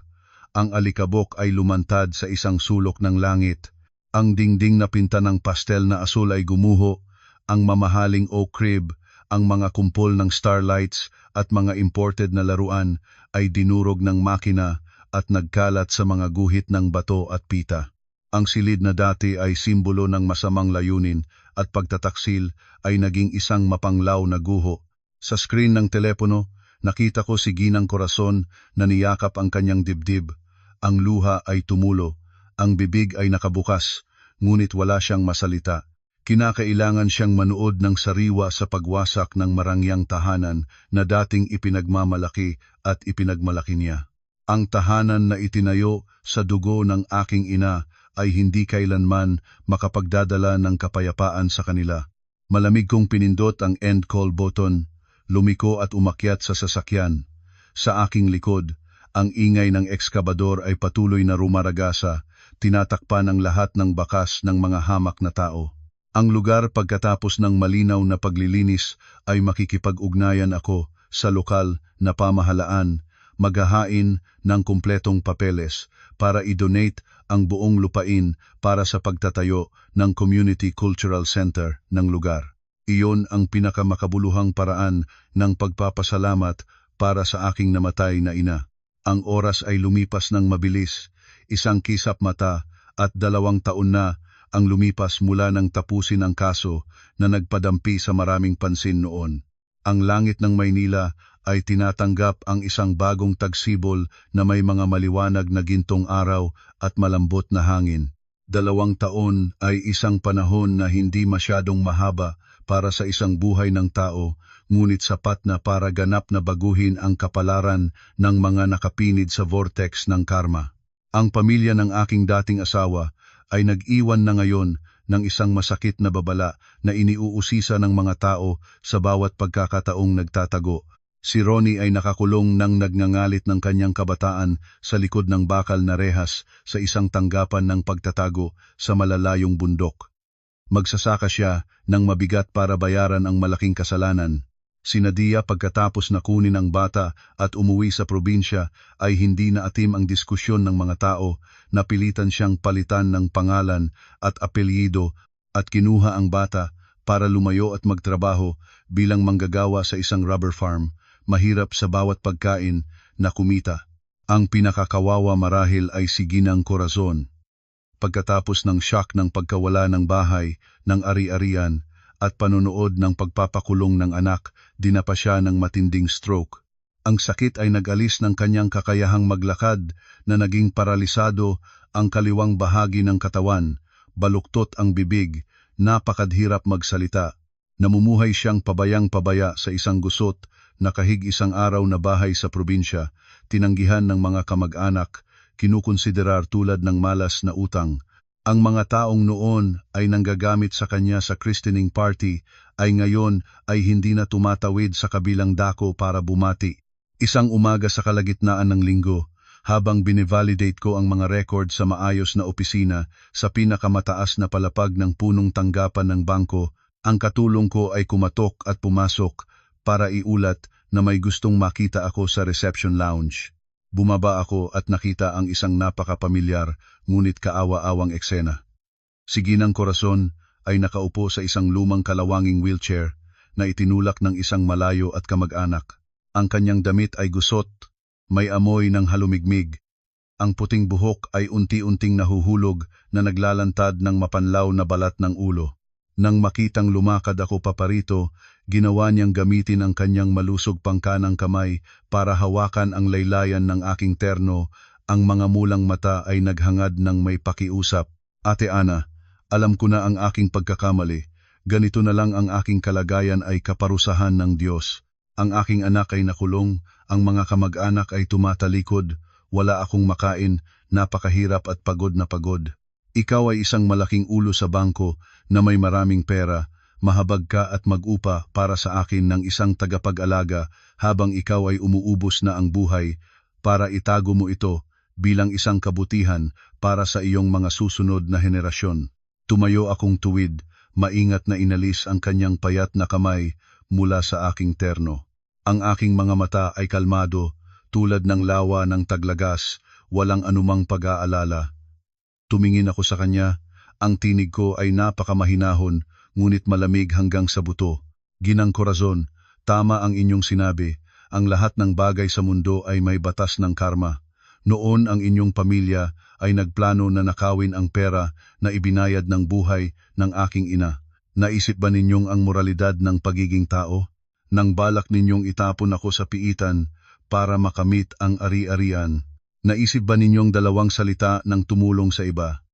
Ang alikabok ay lumantad sa isang sulok ng langit. Ang dingding na pinta ng pastel na asul ay gumuho. Ang mamahaling oak crib, ang mga kumpol ng starlights at mga imported na laruan ay dinurog ng makina at nagkalat sa mga guhit ng bato at pita. Ang silid na dati ay simbolo ng masamang layunin at pagtataksil ay naging isang mapanglaw na guho. Sa screen ng telepono, nakita ko si Ginang Corazon na niyakap ang kanyang dibdib. Ang luha ay tumulo, ang bibig ay nakabukas, ngunit wala siyang masalita. Kinakailangan siyang manood ng sariwa sa pagwasak ng marangyang tahanan na dating ipinagmamalaki at ipinagmalaki niya. Ang tahanan na itinayo sa dugo ng aking ina ay hindi kailanman makapagdadala ng kapayapaan sa kanila. Malamig kong pinindot ang end call button, lumiko at umakyat sa sasakyan. Sa aking likod, ang ingay ng ekskabador ay patuloy na rumaragasa, tinatakpan ang lahat ng bakas ng mga hamak na tao. Ang lugar pagkatapos ng malinaw na paglilinis ay makikipag-ugnayan ako sa lokal na pamahalaan, maghahain ng kumpletong papeles para i-donate ang buong lupain para sa pagtatayo ng Community Cultural Center ng lugar. Iyon ang pinakamakabuluhang paraan ng pagpapasalamat para sa aking namatay na ina. Ang oras ay lumipas ng mabilis, isang kisap mata at 2 taon na ang lumipas mula nang tapusin ang kaso na nagpadampi sa maraming pansin noon. Ang langit ng Maynila ay tinatanggap ang isang bagong tagsibol na may mga maliwanag na gintong araw at malambot na hangin. 2 taon ay isang panahon na hindi masyadong mahaba para sa isang buhay ng tao, ngunit sapat na para ganap na baguhin ang kapalaran ng mga nakapinid sa vortex ng karma. Ang pamilya ng aking dating asawa ay nag-iwan na ngayon ng isang masakit na babala na iniuusisa ng mga tao sa bawat pagkakataong nagtatago. Si Ronnie ay nakakulong nang nagngangalit ng kanyang kabataan sa likod ng bakal na rehas sa isang tanggapan ng pagtatago sa malalayong bundok. Magsasaka siya ng mabigat para bayaran ang malaking kasalanan. Si Nadia pagkatapos na kunin ang bata at umuwi sa probinsya ay hindi na atim ang diskusyon ng mga tao, napilitan siyang palitan ng pangalan at apelyido at kinuha ang bata para lumayo at magtrabaho bilang manggagawa sa isang rubber farm, mahirap sa bawat pagkain na kumita. Ang pinakakawawa marahil ay si Ginang Corazon. Pagkatapos ng shock ng pagkawala ng bahay, ng ari-arian, at panonood ng pagpapakulong ng anak, dinapa siya ng matinding stroke. Ang sakit ay nag-alis ng kanyang kakayahang maglakad na naging paralisado ang kaliwang bahagi ng katawan, baluktot ang bibig, napakadhirap magsalita. Namumuhay siyang pabayang-pabaya sa isang gusot na kahig isang araw na bahay sa probinsya, tinanggihan ng mga kamag-anak, kinukonsiderar tulad ng malas na utang. Ang mga taong noon ay nanggagamit sa kanya sa christening party ay ngayon ay hindi na tumatawid sa kabilang dako para bumati. Isang umaga sa kalagitnaan ng linggo, habang binivalidate ko ang mga record sa maayos na opisina sa pinakamataas na palapag ng punong tanggapan ng bangko, ang katulong ko ay kumatok at pumasok para iulat na may gustong makita ako sa reception lounge. Bumaba ako at nakita ang isang napakapamilyar ngunit kaawa-awang eksena. Si Ginang Corazon ay nakaupo sa isang lumang kalawanging wheelchair na itinulak ng isang malayo at kamag-anak. Ang kanyang damit ay gusot, may amoy ng halumigmig. Ang puting buhok ay unti-unting nahuhulog na naglalantad ng mapanlaw na balat ng ulo. Nang makitang lumakad ako paparito, ginawa niyang gamitin ang kanyang malusog pangkanang kamay para hawakan ang laylayan ng aking terno. Ang mga mulang mata ay naghangad ng may pakiusap. Ate Ana, alam ko na ang aking pagkakamali. Ganito na lang ang aking kalagayan ay kaparusahan ng Diyos. Ang aking anak ay nakulong, ang mga kamag-anak ay tumatalikod, wala akong makain, napakahirap at pagod na pagod. Ikaw ay isang malaking ulo sa bangko na may maraming pera, mahabag ka at mag-upa para sa akin ng isang tagapag-alaga habang ikaw ay umuubos na ang buhay para itago mo ito bilang isang kabutihan para sa iyong mga susunod na henerasyon. Tumayo akong tuwid, maingat na inalis ang kanyang payat na kamay mula sa aking terno. Ang aking mga mata ay kalmado, tulad ng lawa ng taglagas, walang anumang pag-aalala. Tumingin ako sa kanya, ang tinig ko ay napakamahinahon, ngunit malamig hanggang sa buto. Ginang Corazon, tama ang inyong sinabi, ang lahat ng bagay sa mundo ay may batas ng karma. Noon ang inyong pamilya ay nagplano na nakawin ang pera na ibinayad ng buhay ng aking ina. Naisip ba ninyong ang moralidad ng pagiging tao? Nang balak ninyong itapon ako sa piitan para makamit ang ari-arian, naisip ba ninyong dalawang salita ng tumulong sa iba?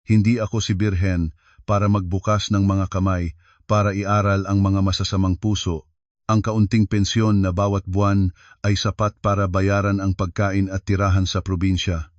Hindi ako si Birhen para magbukas ng mga kamay para iaral ang mga masasamang puso. Ang kaunting pensyon na bawat buwan ay sapat para bayaran ang pagkain at tirahan sa probinsya.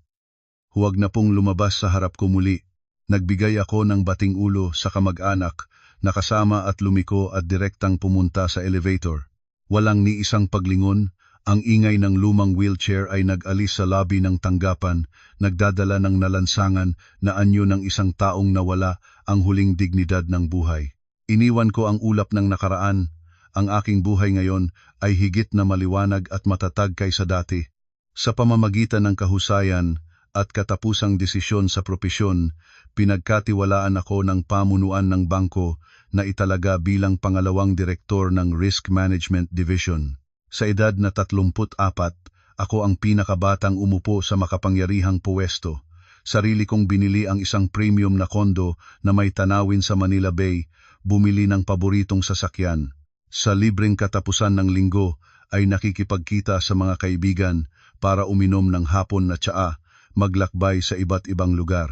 Huwag na pong lumabas sa harap ko muli. Nagbigay ako ng bating ulo sa kamag-anak, nakasama at lumiko at direktang pumunta sa elevator. Walang ni isang paglingon, ang ingay ng lumang wheelchair ay nag-alis sa lobby ng tanggapan, nagdadala ng nalansangan na anyo ng isang taong nawala ang huling dignidad ng buhay. Iniwan ko ang ulap ng nakaraan. Ang aking buhay ngayon ay higit na maliwanag at matatag kaysa dati. Sa pamamagitan ng kahusayan at katapusang desisyon sa propesyon, pinagkatiwalaan ako ng pamunuan ng bangko na italaga bilang pangalawang direktor ng Risk Management Division. Sa edad na 34, ako ang pinakabatang umupo sa makapangyarihang puwesto. Sarili kong binili ang isang premium na kondo na may tanawin sa Manila Bay, bumili ng paboritong sasakyan. Sa libreng katapusan ng linggo ay nakikipagkita sa mga kaibigan para uminom ng hapon na tsaa, maglakbay sa iba't ibang lugar.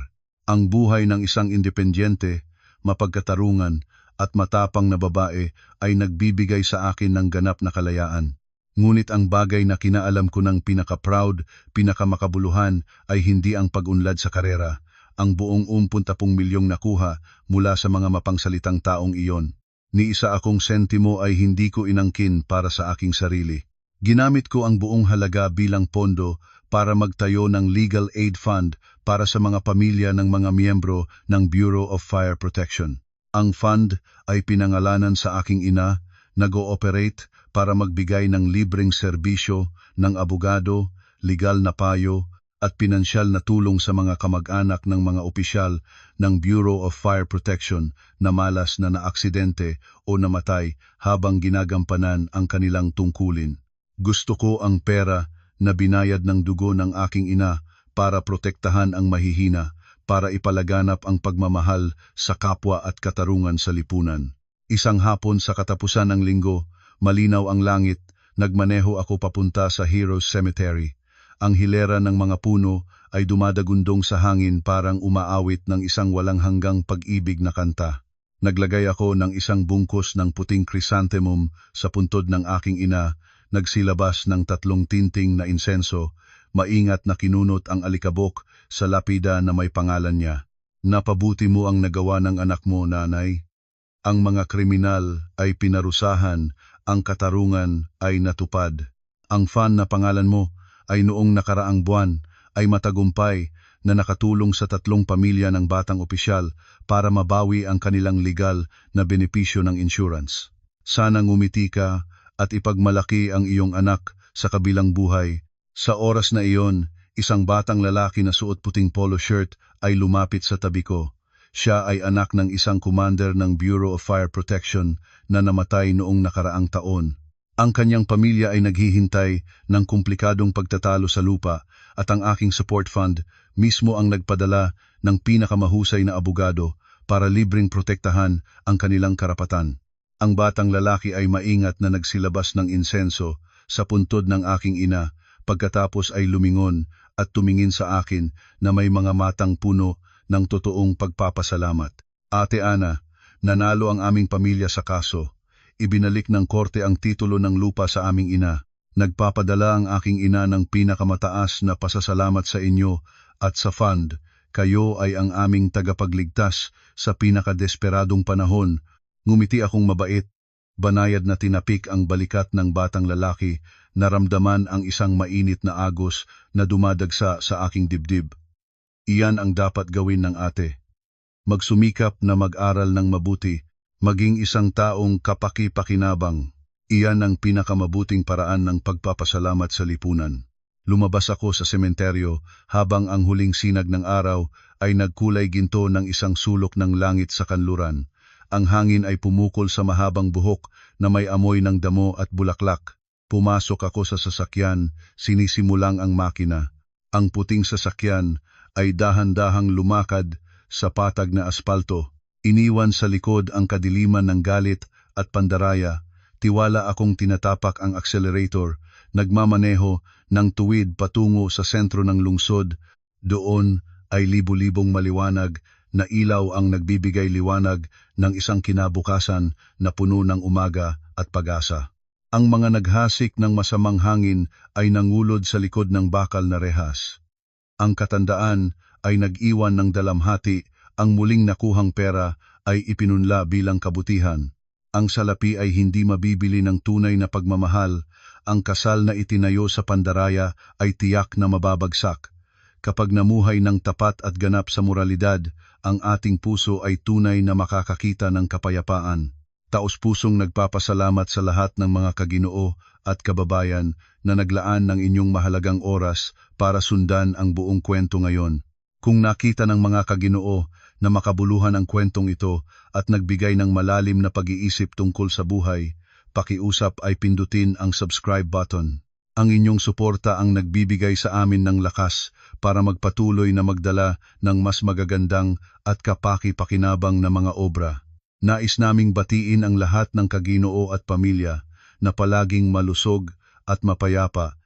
Ang buhay ng isang independyente, mapagkatarungan at matapang na babae ay nagbibigay sa akin ng ganap na kalayaan. Ngunit ang bagay na kinaalam ko ng pinaka-proud, pinakamakabuluhan ay hindi ang pag-unlad sa karera, ang buong 40 milyong nakuha mula sa mga mapangsalitang taong iyon. Ni isa akong sentimo ay hindi ko inangkin para sa aking sarili. Ginamit ko ang buong halaga bilang pondo para magtayo ng legal aid fund para sa mga pamilya ng mga miyembro ng Bureau of Fire Protection. Ang fund ay pinangalanan sa aking ina, nag-ooperate para magbigay ng libreng serbisyo ng abogado, legal na payo, at pinansyal na tulong sa mga kamag-anak ng mga opisyal ng Bureau of Fire Protection na malas na naaksidente o namatay habang ginagampanan ang kanilang tungkulin. Gusto ko ang pera na binayad ng dugo ng aking ina para protektahan ang mahihina, para ipalaganap ang pagmamahal sa kapwa at katarungan sa lipunan. Isang hapon sa katapusan ng linggo, malinaw ang langit, nagmaneho ako papunta sa Heroes Cemetery. Ang hilera ng mga puno ay dumadagundong sa hangin parang umaawit ng isang walang hanggang pag-ibig na kanta. Naglagay ako ng isang bungkus ng puting chrysanthemum sa puntod ng aking ina, nagsilabas ng 3 tinting na insenso, maingat na kinunot ang alikabok sa lapida na may pangalan niya. Napabuti mo ang nagawa ng anak mo, nanay. Ang mga kriminal ay pinarusahan, ang katarungan ay natupad. Ang fan na pangalan mo ay noong nakaraang buwan ay matagumpay na nakatulong sa 3 pamilya ng batang opisyal para mabawi ang kanilang legal na benepisyo ng insurance. Sana ngumiti ka at ipagmalaki ang iyong anak sa kabilang buhay. Sa oras na iyon, isang batang lalaki na suot puting polo shirt ay lumapit sa tabi ko. Siya ay anak ng isang commander ng Bureau of Fire Protection na namatay noong nakaraang taon. Ang kanyang pamilya ay naghihintay ng komplikadong pagtatalo sa lupa at ang aking support fund mismo ang nagpadala ng pinakamahusay na abogado para libreng protektahan ang kanilang karapatan. Ang batang lalaki ay maingat na nagsilabas ng insenso sa puntod ng aking ina, pagkatapos ay lumingon at tumingin sa akin na may mga matang puno ng totoong pagpapasalamat. Ate Ana, nanalo ang aming pamilya sa kaso. Ibinalik ng korte ang titulo ng lupa sa aming ina. Nagpapadala ang aking ina ng pinakamataas na pasasalamat sa inyo at sa fund. Kayo ay ang aming tagapagligtas sa pinakadesperadong panahon. Ngumiti akong mabait, banayad na tinapik ang balikat ng batang lalaki, naramdaman ang isang mainit na agos na dumadagsa sa aking dibdib. Iyan ang dapat gawin ng ate. Magsumikap na mag-aral ng mabuti, maging isang taong kapaki-pakinabang. Iyan ang pinakamabuting paraan ng pagpapasalamat sa lipunan. Lumabas ako sa sementeryo habang ang huling sinag ng araw ay nagkulay ginto ng isang sulok ng langit sa kanluran. Ang hangin ay pumukol sa mahabang buhok na may amoy ng damo at bulaklak. Pumasok ako sa sasakyan, sinisimulang ang makina. Ang puting sasakyan ay dahan-dahang lumakad sa patag na aspalto. Iniwan sa likod ang kadiliman ng galit at pandaraya. Tiwala akong tinatapak ang accelerator, nagmamaneho ng tuwid patungo sa sentro ng lungsod. Doon ay libu-libong maliwanag na ilaw ang nagbibigay liwanag ng isang kinabukasan na puno ng umaga at pag-asa. Ang mga naghasik ng masamang hangin ay nangulod sa likod ng bakal na rehas. Ang katandaan ay nag-iwan ng dalamhati, ang muling nakuhang pera ay ipinunla bilang kabutihan. Ang salapi ay hindi mabibili ng tunay na pagmamahal, ang kasal na itinayo sa pandaraya ay tiyak na mababagsak. Kapag namuhay ng tapat at ganap sa moralidad, ang ating puso ay tunay na makakakita ng kapayapaan. Taos-pusong nagpapasalamat sa lahat ng mga kaginoo at kababayan na naglaan ng inyong mahalagang oras para sundan ang buong kwento ngayon. Kung nakita ng mga kaginoo na makabuluhan ang kwentong ito at nagbigay ng malalim na pag-iisip tungkol sa buhay, pakiusap ay pindutin ang subscribe button. Ang inyong suporta ang nagbibigay sa amin ng lakas para magpatuloy na magdala ng mas magagandang at kapaki-pakinabang na mga obra. Nais naming batiin ang lahat ng kaginoo at pamilya na palaging malusog at mapayapa